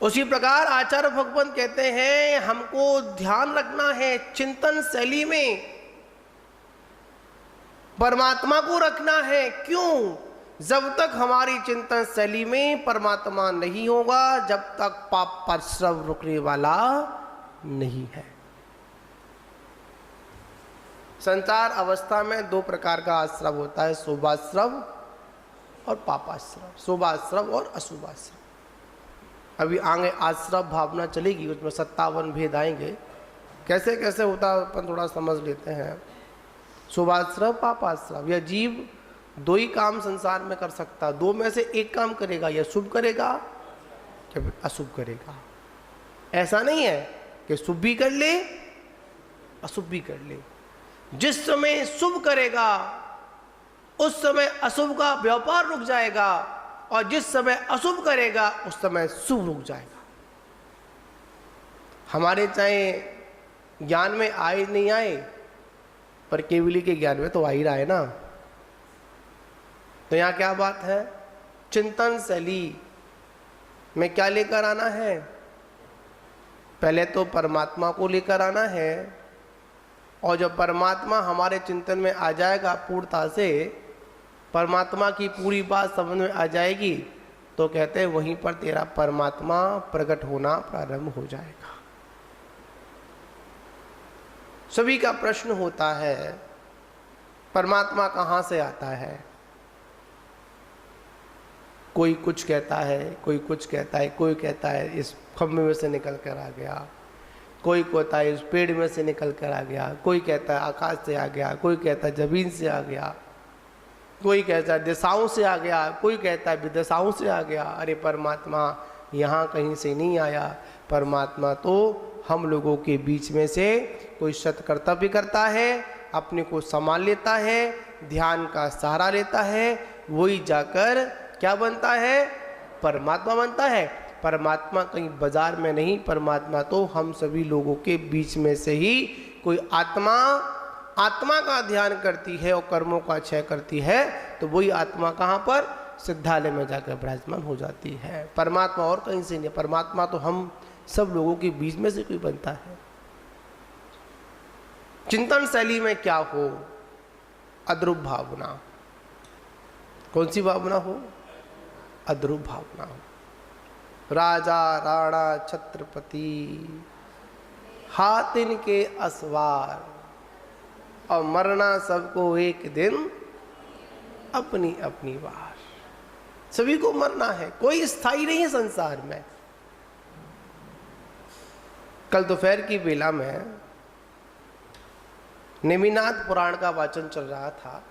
A: उसी प्रकार आचार्य भगवान कहते हैं हमको ध्यान रखना है, चिंतन शैली में परमात्मा को रखना है। क्यों? जब तक हमारी चिंतन शैली में परमात्मा नहीं होगा, जब तक पाप परिश्रम रुकने वाला नहीं है। संसार अवस्था में दो प्रकार का आश्रव होता है, शुभाश्रव और पापाश्रव, शुभाश्रव और अशुभाश्रव। अभी आगे आश्रव भावना चलेगी, उसमें 57 भेद आएंगे, कैसे कैसे होता है अपन थोड़ा समझ लेते हैं। शुभाश्रव पापाश्रव, यह जीव दो ही काम संसार में कर सकता, दो में से एक काम करेगा, या शुभ करेगा या अशुभ करेगा। ऐसा नहीं है कि शुभ भी कर ले अशुभ भी कर ले। जिस समय शुभ करेगा उस समय अशुभ का व्यापार रुक जाएगा, और जिस समय अशुभ करेगा उस समय शुभ रुक जाएगा। हमारे चाहे ज्ञान में आए नहीं आए, पर केवली के ज्ञान में तो आ ही रहा है ना। तो यहाँ क्या बात है, चिंतन शैली में क्या लेकर आना है, पहले तो परमात्मा को लेकर आना है, और जब परमात्मा हमारे चिंतन में आ जाएगा पूर्णता से, परमात्मा की पूरी बात समझ में आ जाएगी, तो कहते हैं वहीं पर तेरा परमात्मा प्रकट होना प्रारंभ हो जाएगा। सभी का प्रश्न होता है परमात्मा कहाँ से आता है। कोई कुछ कहता है, कोई कुछ कहता है, कोई कहता है इस खंभे में से निकल कर आ गया, कोई कहता है इस पेड़ में से निकल कर आ गया, कोई कहता है आकाश से आ गया, कोई कहता है जमीन से आ गया, कोई कहता है दिशाओं से आ गया, कोई कहता है विदिशाओं से आ गया। अरे परमात्मा यहाँ कहीं से नहीं आया, परमात्मा तो हम लोगों के बीच में से कोई सत कर्तव्य करता है, अपने को संभाल लेता है, ध्यान का सहारा लेता है, वही जाकर क्या बनता है, परमात्मा बनता है। परमात्मा कहीं बाजार में नहीं, परमात्मा तो हम सभी लोगों के बीच में से ही कोई आत्मा का ध्यान करती है और कर्मों का क्षय करती है, तो वही आत्मा कहाँ पर, सिद्धालय में जाकर विराजमान हो जाती है। परमात्मा और कहीं से नहीं, परमात्मा तो हम सब लोगों के बीच में से कोई बनता है। चिंतन शैली में क्या हो, अद्रुप भावना। कौन सी भावना हो, अद्रुप भावना हो। राजा राणा छत्रपति हाथ इनके असवार, और मरना सबको एक दिन अपनी अपनी बार। सभी को मरना है, कोई स्थायी नहीं है संसार में। कल दोपहर की बेला में नेमिनाथ पुराण का वाचन चल रहा था,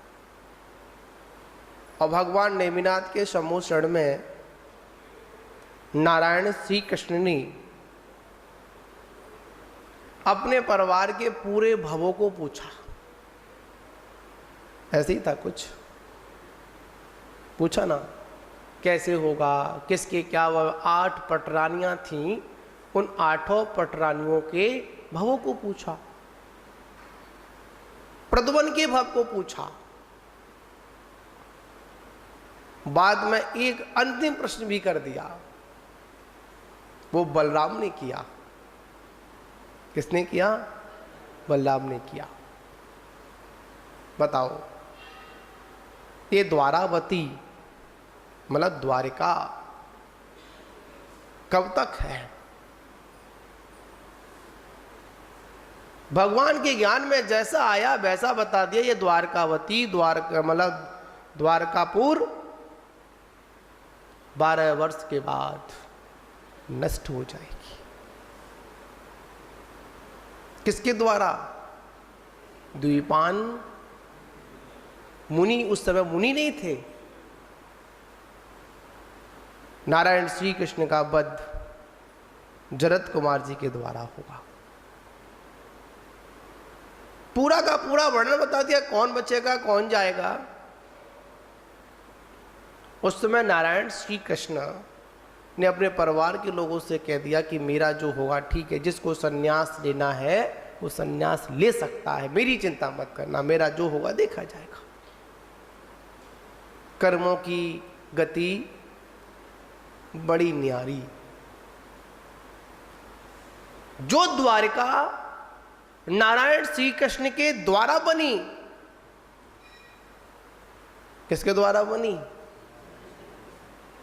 A: और भगवान नेमिनाथ के सम्मोचन में नारायण श्री कृष्ण ने अपने परिवार के पूरे भवों को पूछा। ऐसे ही था कुछ, पूछा ना कैसे होगा, किसके क्या। 8 पटरानियां थीं, उन 8 पटरानियों के भवों को पूछा, प्रद्युम्न के भव को पूछा। बाद में एक अंतिम प्रश्न भी कर दिया, वो बलराम ने किया। किसने किया, बलराम ने किया। बताओ, ये द्वारावती मतलब द्वारिका कब तक है। भगवान के ज्ञान में जैसा आया वैसा बता दिया। ये द्वारकावती, द्वारका मतलब द्वारकापुर 12 वर्ष के बाद नष्ट हो जाएगी। किसके द्वारा, द्वीपान मुनि। उस समय मुनि नहीं थे। नारायण श्री कृष्ण का वध जरत कुमार जी के द्वारा होगा। पूरा का पूरा वर्णन बता दिया, कौन बचेगा कौन जाएगा। उस समय नारायण श्री कृष्ण ने अपने परिवार के लोगों से कह दिया कि मेरा जो होगा ठीक है, जिसको संन्यास लेना है वो संन्यास ले सकता है, मेरी चिंता मत करना, मेरा जो होगा देखा जाएगा। कर्मों की गति बड़ी न्यारी। जो द्वारिका नारायण श्री कृष्ण के द्वारा बनी, किसके द्वारा बनी,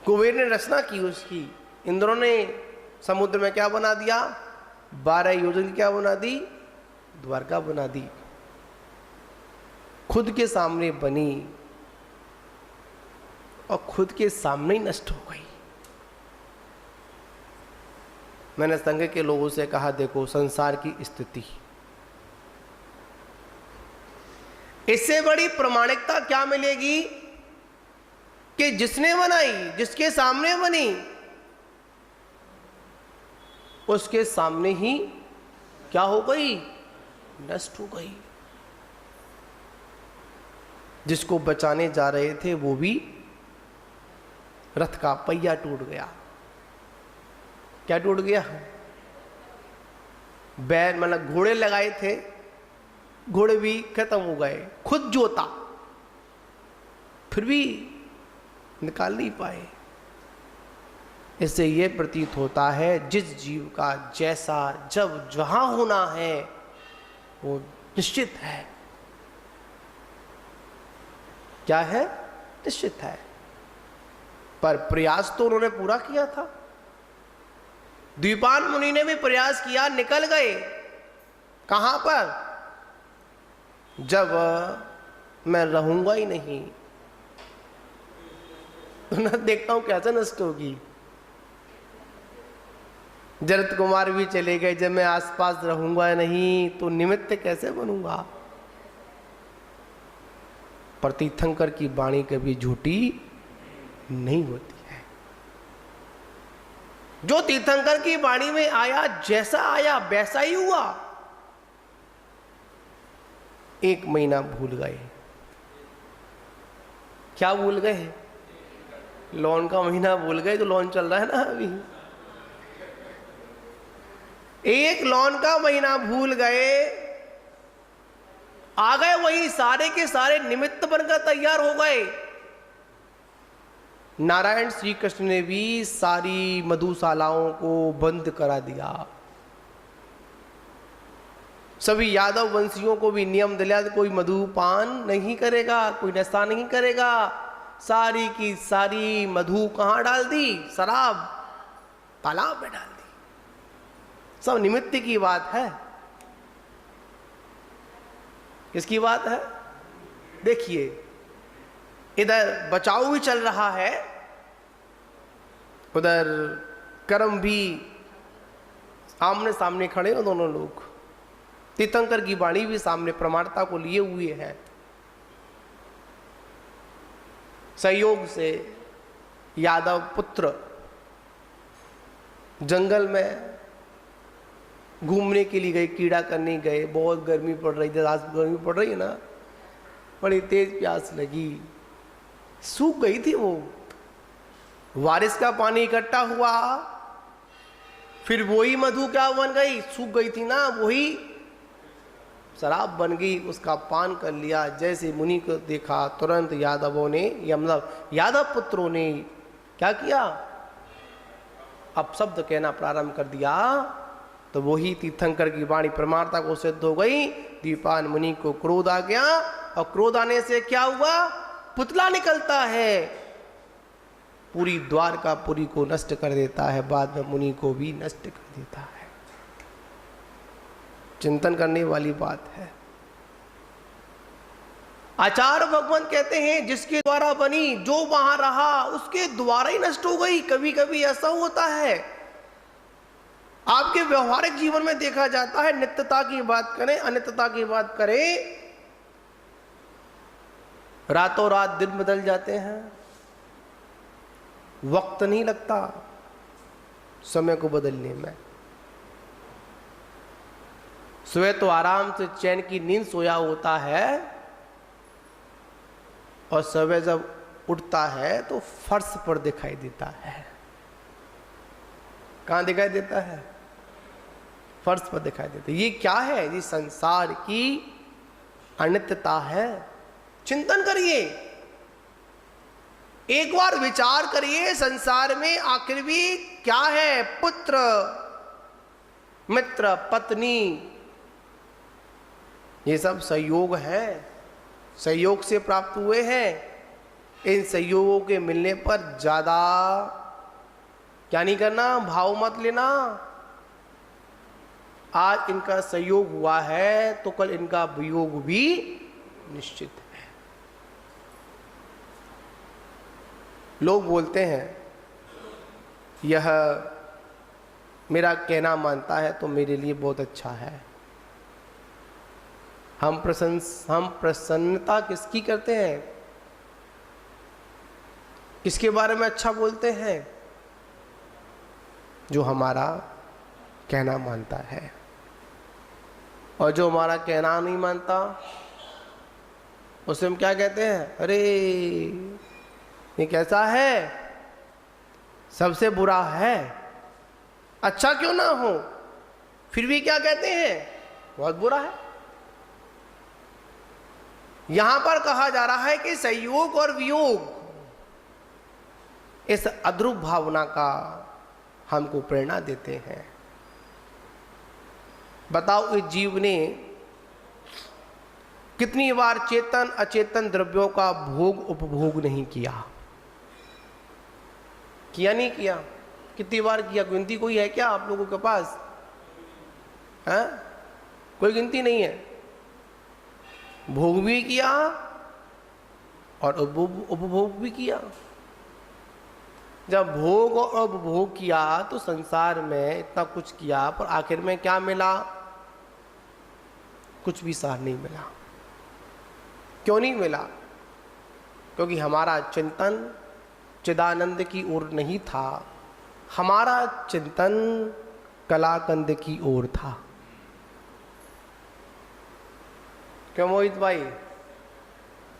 A: कुबेर ने रचना की उसकी। इंद्रों ने समुद्र में क्या बना दिया, 12 योजन की क्या बना दी, द्वारका बना दी। खुद के सामने बनी और खुद के सामने ही नष्ट हो गई। मैंने संघ के लोगों से कहा, देखो संसार की स्थिति, इससे बड़ी प्रमाणिकता क्या मिलेगी कि जिसने बनाई, जिसके सामने बनी, उसके सामने ही क्या हो गई, नष्ट हो गई। जिसको बचाने जा रहे थे वो भी रथ का पहिया टूट गया। क्या टूट गया? बैल, मतलब घोड़े लगाए थे, घोड़े भी खत्म हो गए, खुद जोता फिर भी निकाल नहीं पाए। इससे यह प्रतीत होता है जिस जीव का जैसा जब जहां होना है वो निश्चित है। क्या है? निश्चित है। पर प्रयास तो उन्होंने पूरा किया था। द्वीपान मुनि ने भी प्रयास किया, निकल गए। कहां पर? जब मैं रहूंगा ही नहीं तो न देखता हूं कैसे नष्ट होगी। जरत कुमार भी चले गए, जब मैं आसपास रहूंगा नहीं तो निमित्त कैसे बनूंगा। पर तीर्थंकर की वाणी कभी झूठी नहीं होती है। जो तीर्थंकर की वाणी में आया, जैसा आया वैसा ही हुआ। 1 महीना भूल गए। क्या भूल गए? लोन का महीना भूल गए। जो लोन चल रहा है ना अभी, 1 लोन का महीना भूल गए, आ गए वही सारे के सारे निमित्त बनकर तैयार हो गए। नारायण श्री कृष्ण ने भी सारी मधुशालाओं को बंद करा दिया। सभी यादव वंशियों को भी नियम दिला, कोई मधुपान नहीं करेगा, कोई नशा नहीं करेगा। सारी की सारी मधु कहां डाल दी? शराब तालाब में डाल दी। सब निमित्त की बात है। किसकी बात है? देखिए, इधर बचाव भी चल रहा है, उधर कर्म भी आमने सामने खड़े हो दोनों लोग। तीर्थंकर की वाणी भी सामने प्रमाणता को लिए हुए है। सहयोग से यादव पुत्र जंगल में घूमने के लिए गए, कीड़ा करने गए। बहुत गर्मी पड़ रही थी, आज गर्मी पड़ रही है ना, बड़ी तेज प्यास लगी, सूख गई थी वो। बारिश का पानी इकट्ठा हुआ, फिर वही मधु क्या बन गई? सूख गई थी ना, वही शराब बन गई। उसका पान कर लिया। जैसे मुनि को देखा, तुरंत यादवों ने, या मतलब यादव पुत्रों ने क्या किया? अब शब्द कहना प्रारंभ कर दिया। तो वही तीर्थंकर की वाणी प्रमाणता को सिद्ध हो गई। द्वीपान मुनि को क्रोध आ गया, और क्रोध आने से क्या हुआ? पुतला निकलता है, पूरी द्वारकापुरी को नष्ट कर देता है, बाद में मुनि को भी नष्ट कर देता है। चिंतन करने वाली बात है। आचार्य भगवान कहते हैं जिसके द्वारा बनी, जो वहां रहा उसके द्वारा ही नष्ट हो गई। कभी कभी ऐसा होता है, आपके व्यवहारिक जीवन में देखा जाता है। नित्यता की बात करें, अनित्यता की बात करें, रातों रात दिन बदल जाते हैं, वक्त नहीं लगता समय को बदलने में। सुबह तो आराम से चैन की नींद सोया होता है, और सुबह जब उठता है तो फर्श पर दिखाई देता है। कहां दिखाई देता है? फर्श पर दिखाई देता है। ये क्या है? ये संसार की अनित्यता है। चिंतन करिए, एक बार विचार करिए, संसार में आखिर भी क्या है? पुत्र, मित्र, पत्नी, ये सब संयोग है, संयोग से प्राप्त हुए हैं। इन संयोगों के मिलने पर ज्यादा क्या नहीं करना, भाव मत लेना। आज इनका संयोग हुआ है तो कल इनका वियोग भी निश्चित है। लोग बोलते हैं यह मेरा कहना मानता है तो मेरे लिए बहुत अच्छा है। हम प्रसन्नता किसकी करते हैं? किसके बारे में अच्छा बोलते हैं? जो हमारा कहना मानता है। और जो हमारा कहना नहीं मानता उसे हम क्या कहते हैं? अरे ये कैसा है, सबसे बुरा है, अच्छा क्यों ना हो फिर भी क्या कहते हैं? बहुत बुरा है। यहां पर कहा जा रहा है कि संयोग और वियोग, इस अद्रुप भावना का हमको प्रेरणा देते हैं। बताओ, इस जीव ने कितनी बार चेतन अचेतन द्रव्यों का भोग उपभोग नहीं किया? किया नहीं किया? कितनी बार किया? गिनती कोई है क्या आप लोगों के पास? है? कोई गिनती नहीं है। भोग भी किया और उपभोग भी किया। जब भोग और उपभोग किया तो संसार में इतना कुछ किया, पर आखिर में क्या मिला? कुछ भी सार नहीं मिला। क्यों नहीं मिला? क्योंकि हमारा चिंतन चिदानंद की ओर नहीं था, हमारा चिंतन कलाकंद की ओर था। क्यों मोहित भाई?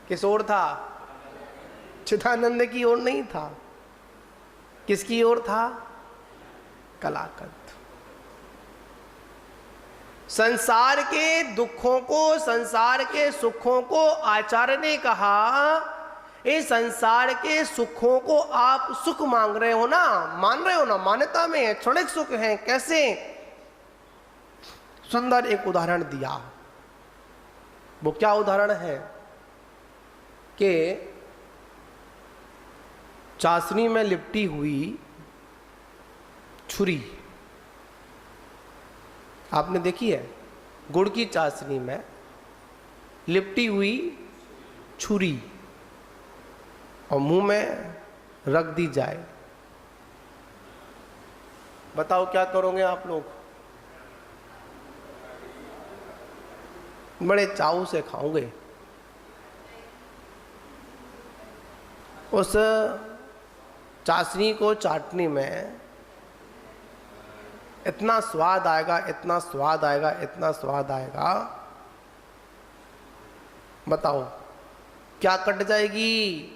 A: किस ओर था? चिदानंद की ओर नहीं था। किसकी ओर था? कलाकंद। संसार के दुखों को, संसार के सुखों को आचार्य ने कहा, इस संसार के सुखों को आप सुख मांग रहे हो ना, मान रहे हो ना, मान्यता में है, क्षणिक सुख है। कैसे? सुंदर एक उदाहरण दिया। वो क्या उदाहरण है कि चाशनी में लिपटी हुई छुरी आपने देखी है? गुड़ की चाशनी में लिपटी हुई छुरी और मुंह में रख दी जाए, बताओ क्या करोगे आप लोग? बड़े चाव से खाओगे। उस चाशनी को चाटने में इतना स्वाद आएगा, इतना स्वाद आएगा, इतना स्वाद आएगा, बताओ क्या कट जाएगी?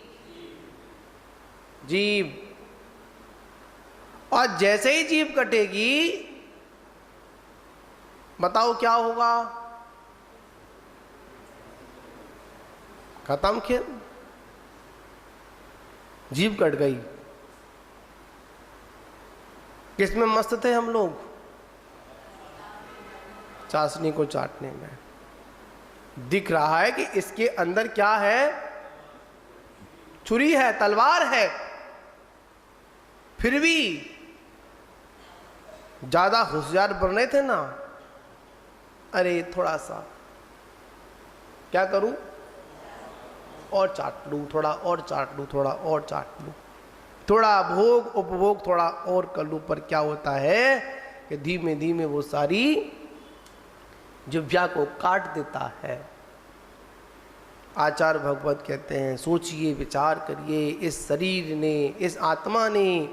A: जीभ। और जैसे ही जीभ कटेगी, बताओ क्या होगा? खत्म खेल। जीभ कट गई। किसमें मस्त थे हम लोग? चाशनी को चाटने में। दिख रहा है कि इसके अंदर क्या है? छुरी है, तलवार है, फिर भी ज्यादा होशियार बन रहे थे ना। अरे थोड़ा सा क्या करूं, और चाट लूं, थोड़ा और चाट लूं, थोड़ा और चाट लूं, थोड़ा भोग उपभोग थोड़ा और कर लूं। पर क्या होता है कि धीमे धीमे वो सारी जिह्वा को काट देता है। आचार्य भगवत कहते हैं, सोचिए, विचार करिए, इस शरीर ने, इस आत्मा ने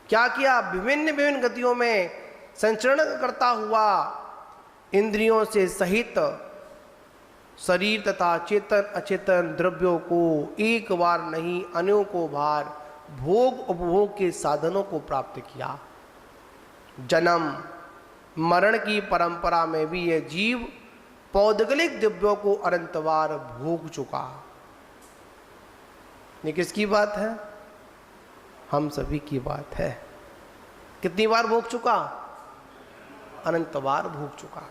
A: क्या किया? विभिन्न विभिन्न गतियों में संचरण करता हुआ इंद्रियों से सहित शरीर तथा चेतन अचेतन द्रव्यों को एक बार नहीं अनेकों बार भोग उपभोग के साधनों को प्राप्त किया। जन्म मरण की परंपरा में भी यह जीव पौद्गलिक दिव्यों को अनंत बार भोग चुका। ये किसकी बात है? हम सभी की बात है। कितनी बार भोग चुका? अनंत बार भोग चुका।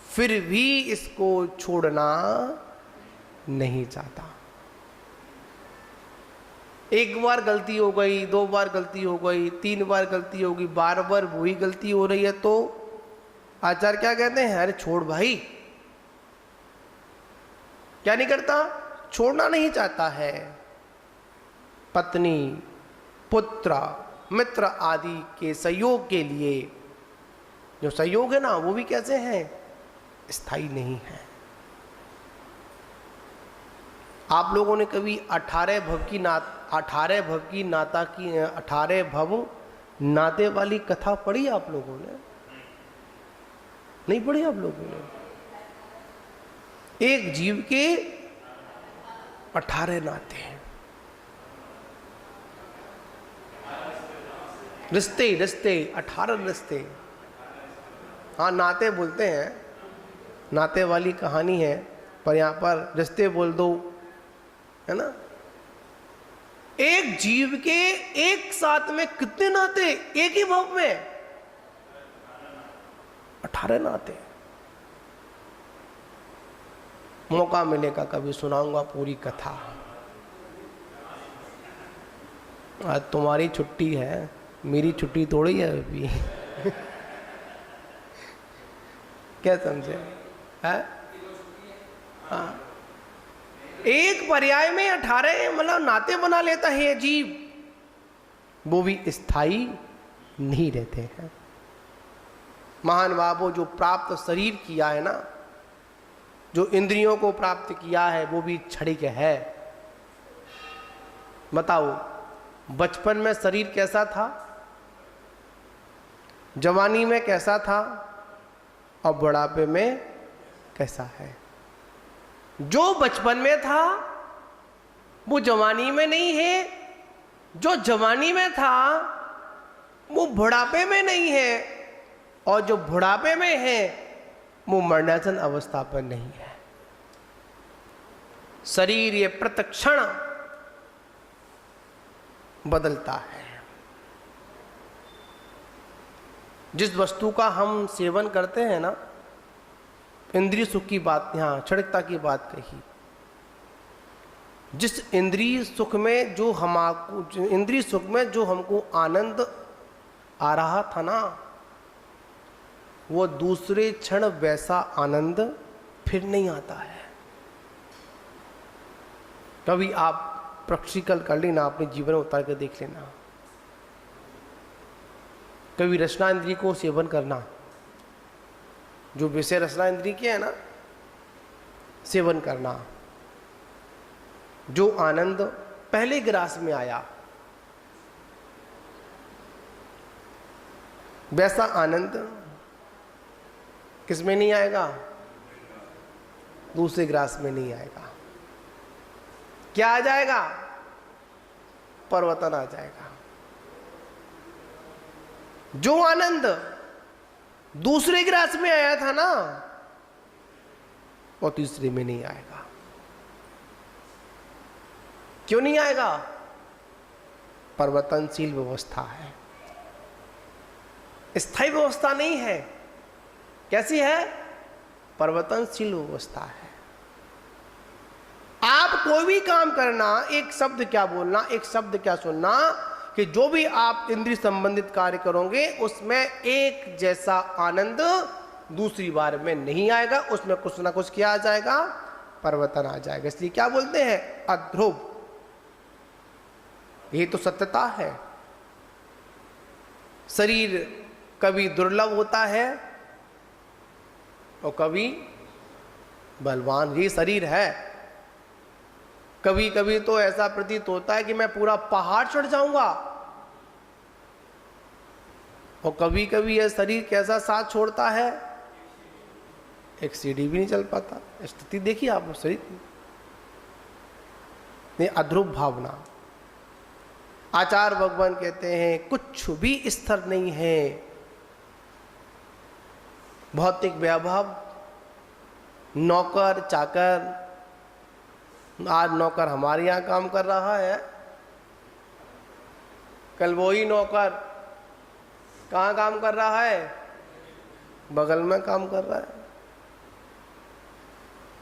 A: फिर भी इसको छोड़ना नहीं चाहता। एक बार गलती हो गई, दो बार गलती हो गई, तीन बार गलती होगी, बार बार वही गलती हो रही है, तो आचार्य क्या कहते हैं? अरे छोड़ भाई। क्या नहीं करता? छोड़ना नहीं चाहता है। पत्नी, पुत्र, मित्र आदि के सहयोग के लिए, जो सहयोग है ना वो भी कैसे हैं, स्थायी नहीं है। आप लोगों ने कभी 18 भव नाते वाली कथा पढ़ी आप लोगों ने? नहीं पढ़ी आप लोगों ने? एक जीव के 18 नाते हैं, रिश्ते 18 रिश्ते। हाँ नाते बोलते हैं, नाते वाली कहानी है, पर यहाँ पर रिश्ते बोल दो, है ना। एक जीव के एक साथ में कितने नाते, एक ही भाव में 18 नाते। मौका मिलेगा कभी सुनाऊंगा पूरी कथा। आज तुम्हारी छुट्टी है, मेरी छुट्टी थोड़ी है अभी। क्या समझे? है हाँ, एक पर्याय में 18 मतलब नाते बना लेता है ये जीव, वो भी स्थायी नहीं रहते हैं। महान बाबू जो प्राप्त शरीर किया है ना, जो इंद्रियों को प्राप्त किया है, वो भी क्षणिक है। बताओ बचपन में शरीर कैसा था, जवानी में कैसा था, और बुढ़ापे में कैसा है? जो बचपन में था वो जवानी में नहीं है, जो जवानी में था वो बुढ़ापे में नहीं है, और जो बुढ़ापे में है वो मरणासन अवस्था पर नहीं है। शरीर ये प्रतिक्षण बदलता है। जिस वस्तु का हम सेवन करते हैं ना, इंद्रिय सुख की बात, यहाँ क्षणिकता की बात कही, जिस इंद्रिय सुख में जो हमको आनंद आ रहा था ना, वो दूसरे क्षण वैसा आनंद फिर नहीं आता है। कभी आप प्रैक्टिकल कर लेना, अपने जीवन में उतार कर देख लेना। कभी रसना इंद्रिय को सेवन करना, जो विषय रसना इंद्रिय के है ना, सेवन करना, जो आनंद पहले ग्रास में आया वैसा आनंद किस में नहीं आएगा, दूसरे ग्रास में नहीं आएगा। क्या आ जाएगा? परिवर्तन आ जाएगा। जो आनंद दूसरे ग्रास में आया था ना, वो तीसरे में नहीं आएगा। क्यों नहीं आएगा? परिवर्तनशील व्यवस्था है, स्थायी व्यवस्था नहीं है। कैसी है? परिवर्तनशील व्यवस्था है। आप कोई भी काम करना, एक शब्द क्या बोलना, एक शब्द क्या सुनना, कि जो भी आप इंद्रिय संबंधित कार्य करोगे उसमें एक जैसा आनंद दूसरी बार में नहीं आएगा, उसमें कुछ ना कुछ क्या आ जाएगा, परिवर्तन आ जाएगा। इसलिए क्या बोलते हैं? अध्रुव। ये तो सत्यता है। शरीर कभी दुर्लभ होता है और कभी बलवान, ये शरीर है। कभी कभी तो ऐसा प्रतीत होता है कि मैं पूरा पहाड़ चढ़ जाऊंगा, और कभी कभी यह शरीर कैसा साथ छोड़ता है, एक सीढ़ी भी नहीं चल पाता। स्थिति देखिए आप शरीर की। अध्रुव भावना। आचार्य भगवान कहते हैं कुछ भी स्थिर नहीं है। भौतिक वैभव, नौकर चाकर, आज नौकर हमारे यहाँ काम कर रहा है, कल वही नौकर कहाँ काम कर रहा है, बगल में काम कर रहा है।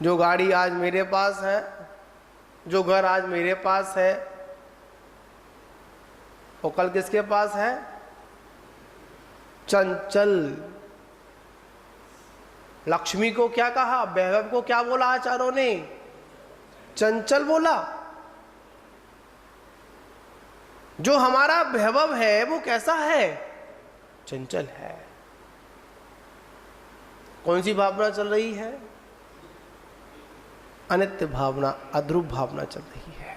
A: जो गाड़ी आज मेरे पास है, जो घर आज मेरे पास है, वो कल किसके पास है? चंचल। लक्ष्मी को क्या कहा, वैभव को क्या बोला आचार्यों ने? चंचल बोला। जो हमारा वैभव है वो कैसा है? चंचल है। कौन सी भावना चल रही है? अनित्य भावना, अध्रुव भावना चल रही है।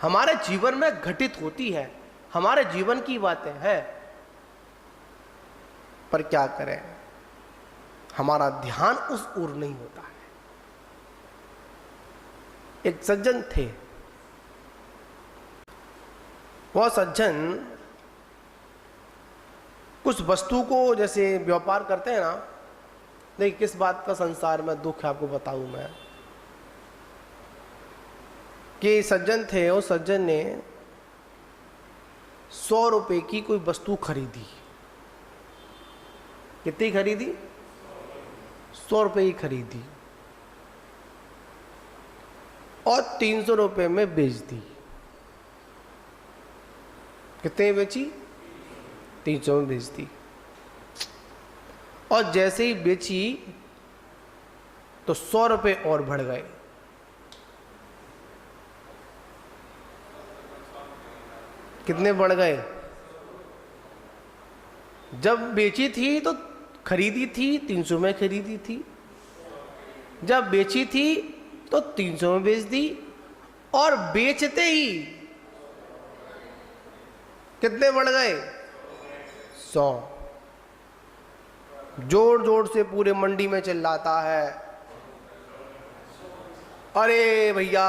A: हमारे जीवन में घटित होती है, हमारे जीवन की बातें हैं, पर क्या करें, हमारा ध्यान उस ओर नहीं होता है। एक सज्जन थे, वह सज्जन कुछ वस्तु को जैसे व्यापार करते हैं ना, नहीं किस बात का संसार में दुख है आपको बताऊं मैं, कि सज्जन थे, वो सज्जन ने 100 रुपए की कोई वस्तु खरीदी। कितनी खरीदी? 100 रुपए की खरीदी और 300 रुपए में बेच दी। कितने बेची? 300 में बेच दी। और जैसे ही बेची तो 100 रुपए और बढ़ गए। कितने बढ़ गए? जब बेची थी तो खरीदी थी 300 में खरीदी थी, जब बेची थी तो 300 में बेच दी, और बेचते ही कितने बढ़ गए? 100। जोर जोर से पूरे मंडी में चिल्लाता है, अरे भैया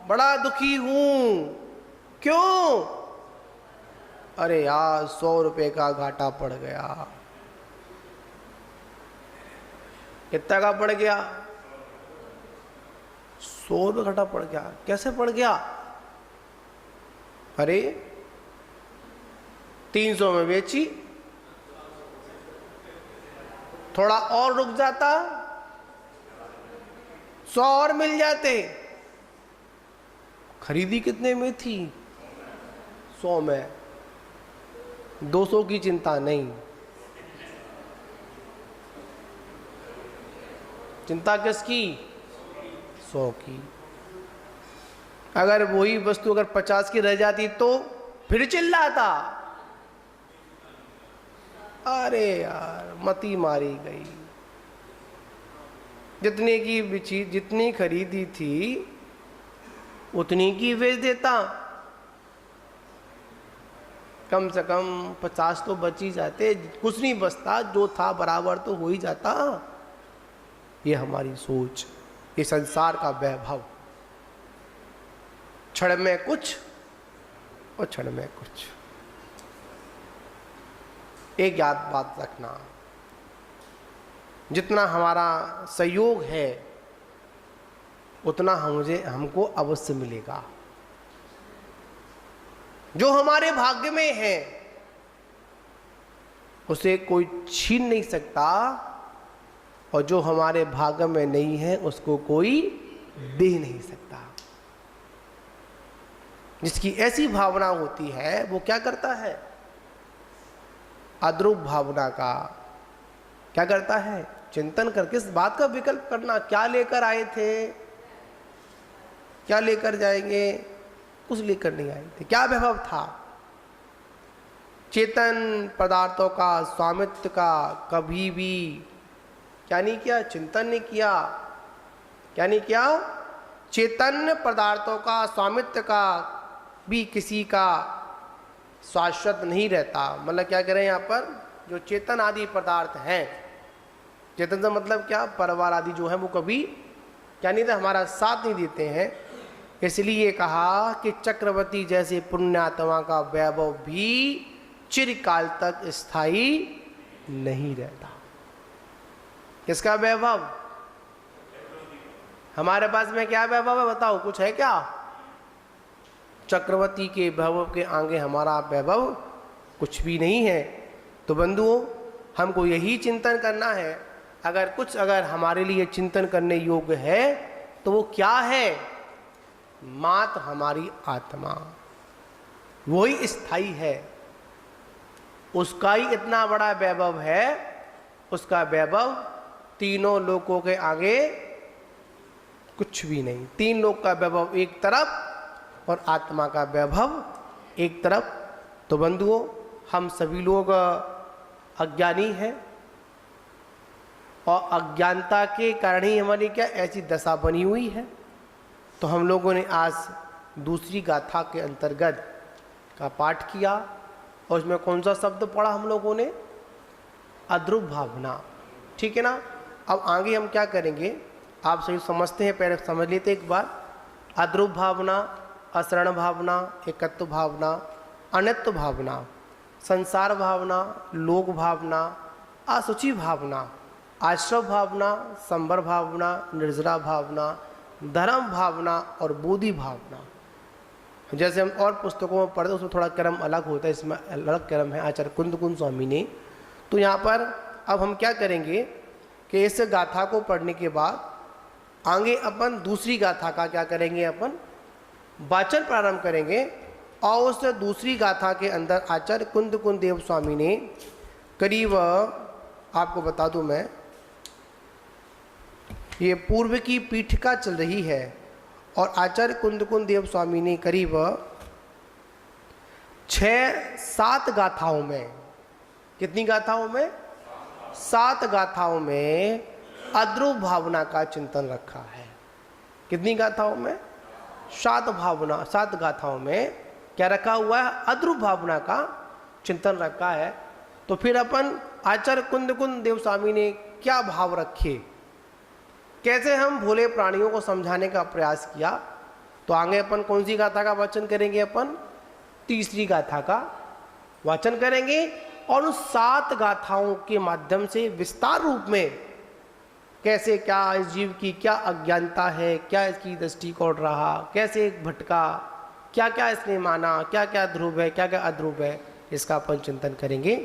A: बड़ा दुखी हूं। क्यों? अरे यार 100 रुपए का घाटा पड़ गया। कितना का पड़ गया? 100 रुपए घाटा पड़ गया। कैसे पड़ गया? अरे 300 में बेची, थोड़ा और रुक जाता 100 और मिल जाते। खरीदी कितने में थी? 100 में। 200 की चिंता नहीं। चिंता किसकी? 100 की। अगर वही वस्तु अगर 50 की रह जाती तो फिर चिल्लाता, अरे यार मती मारी गई। जितने की बिची, जितनी खरीदी थी उतनी की बेच देता। कम से कम 50 तो बच ही जाते, कुछ नहीं बचता, जो था बराबर तो हो ही जाता। ये हमारी सोच, ये संसार का वैभव, क्षण में कुछ और क्षण में कुछ। एक याद बात रखना, जितना हमारा सहयोग है उतना हमको अवश्य मिलेगा। जो हमारे भाग्य में है उसे कोई छीन नहीं सकता, और जो हमारे भाग्य में नहीं है उसको कोई दे नहीं सकता। जिसकी ऐसी भावना होती है वो क्या करता है? अद्रुप भावना का क्या करता है? चिंतन करके इस बात का विकल्प करना, क्या लेकर आए थे, क्या लेकर जाएंगे, कुछ लेकर नहीं आए थे। क्या वैभव था? चेतन पदार्थों का स्वामित्व का कभी भी क्या नहीं किया? चिंतन नहीं किया। क्या नहीं किया? चेतन पदार्थों का स्वामित्व का भी किसी का शाश्वत नहीं रहता। मतलब क्या कह रहे हैं यहाँ पर? जो चेतन आदि पदार्थ हैं, चेतन से मतलब क्या? परिवार आदि जो है वो कभी क्या नहीं था, हमारा साथ नहीं देते हैं। इसलिए कहा कि चक्रवर्ती जैसे पुण्यात्मा का वैभव भी चिरकाल तक स्थायी नहीं रहता। किसका वैभव? हमारे पास में क्या वैभव है बताओ, कुछ है क्या? चक्रवर्ती के वैभव के आगे हमारा वैभव कुछ भी नहीं है। तो बंधुओं, हमको यही चिंतन करना है। अगर हमारे लिए चिंतन करने योग्य है तो वो क्या है? मात्र हमारी आत्मा, वही स्थायी है। उसका ही इतना बड़ा वैभव है, उसका वैभव तीनों लोकों के आगे कुछ भी नहीं। 3 लोक का वैभव एक तरफ और आत्मा का वैभव एक तरफ। तो बंधुओं, हम सभी लोग अज्ञानी हैं और अज्ञानता के कारण ही हमारी क्या ऐसी दशा बनी हुई है। तो हम लोगों ने आज दूसरी गाथा के अंतर्गत का पाठ किया और उसमें कौन सा शब्द पढ़ा हम लोगों ने? अद्रुप भावना। ठीक है ना। अब आगे हम क्या करेंगे, आप सभी समझते हैं, पहले समझ लेते एक बार। अद्रुप भावना, अशरण भावना, एकत्व भावना, अनित्व भावना, संसार भावना, लोक भावना, असुचि भावना, आश्रव भावना, संवर भावना, निर्जरा भावना, धर्म भावना और बोधि भावना। जैसे हम और पुस्तकों में पढ़ते उसमें थोड़ा क्रम अलग होता है, इसमें अलग क्रम है आचार्य कुंद स्वामी ने। तो यहाँ पर अब हम क्या करेंगे कि इस गाथा को पढ़ने के बाद आगे अपन दूसरी गाथा का क्या करेंगे, अपन वाचन प्रारंभ करेंगे। और उस दूसरी गाथा के अंदर आचार्य कुंद देव स्वामी ने करीब, आपको बता दूं मैं, ये पूर्व की पीठिका चल रही है और आचार्य कुंद देव स्वामी ने करीब 6-7 गाथाओं में, कितनी गाथाओं में? 7 गाथाओं में अद्रुप भावना का चिंतन रखा है। कितनी गाथाओं में? 7 गाथाओं में क्या रखा हुआ है? अद्रुप भावना का चिंतन रखा है। तो फिर अपन आचार्य कुंद देव स्वामी ने क्या भाव रखे, कैसे हम भोले प्राणियों को समझाने का प्रयास किया। तो आगे अपन कौन सी गाथा का वाचन करेंगे? अपन तीसरी गाथा का वाचन करेंगे और उन 7 गाथाओं के माध्यम से विस्तार रूप में कैसे क्या इस जीव की क्या अज्ञानता है, क्या इसकी दृष्टिकोण रहा, कैसे भटका, क्या क्या इसने माना, क्या क्या ध्रुव है, क्या क्या अध्रुव है, इसका अपन चिंतन करेंगे।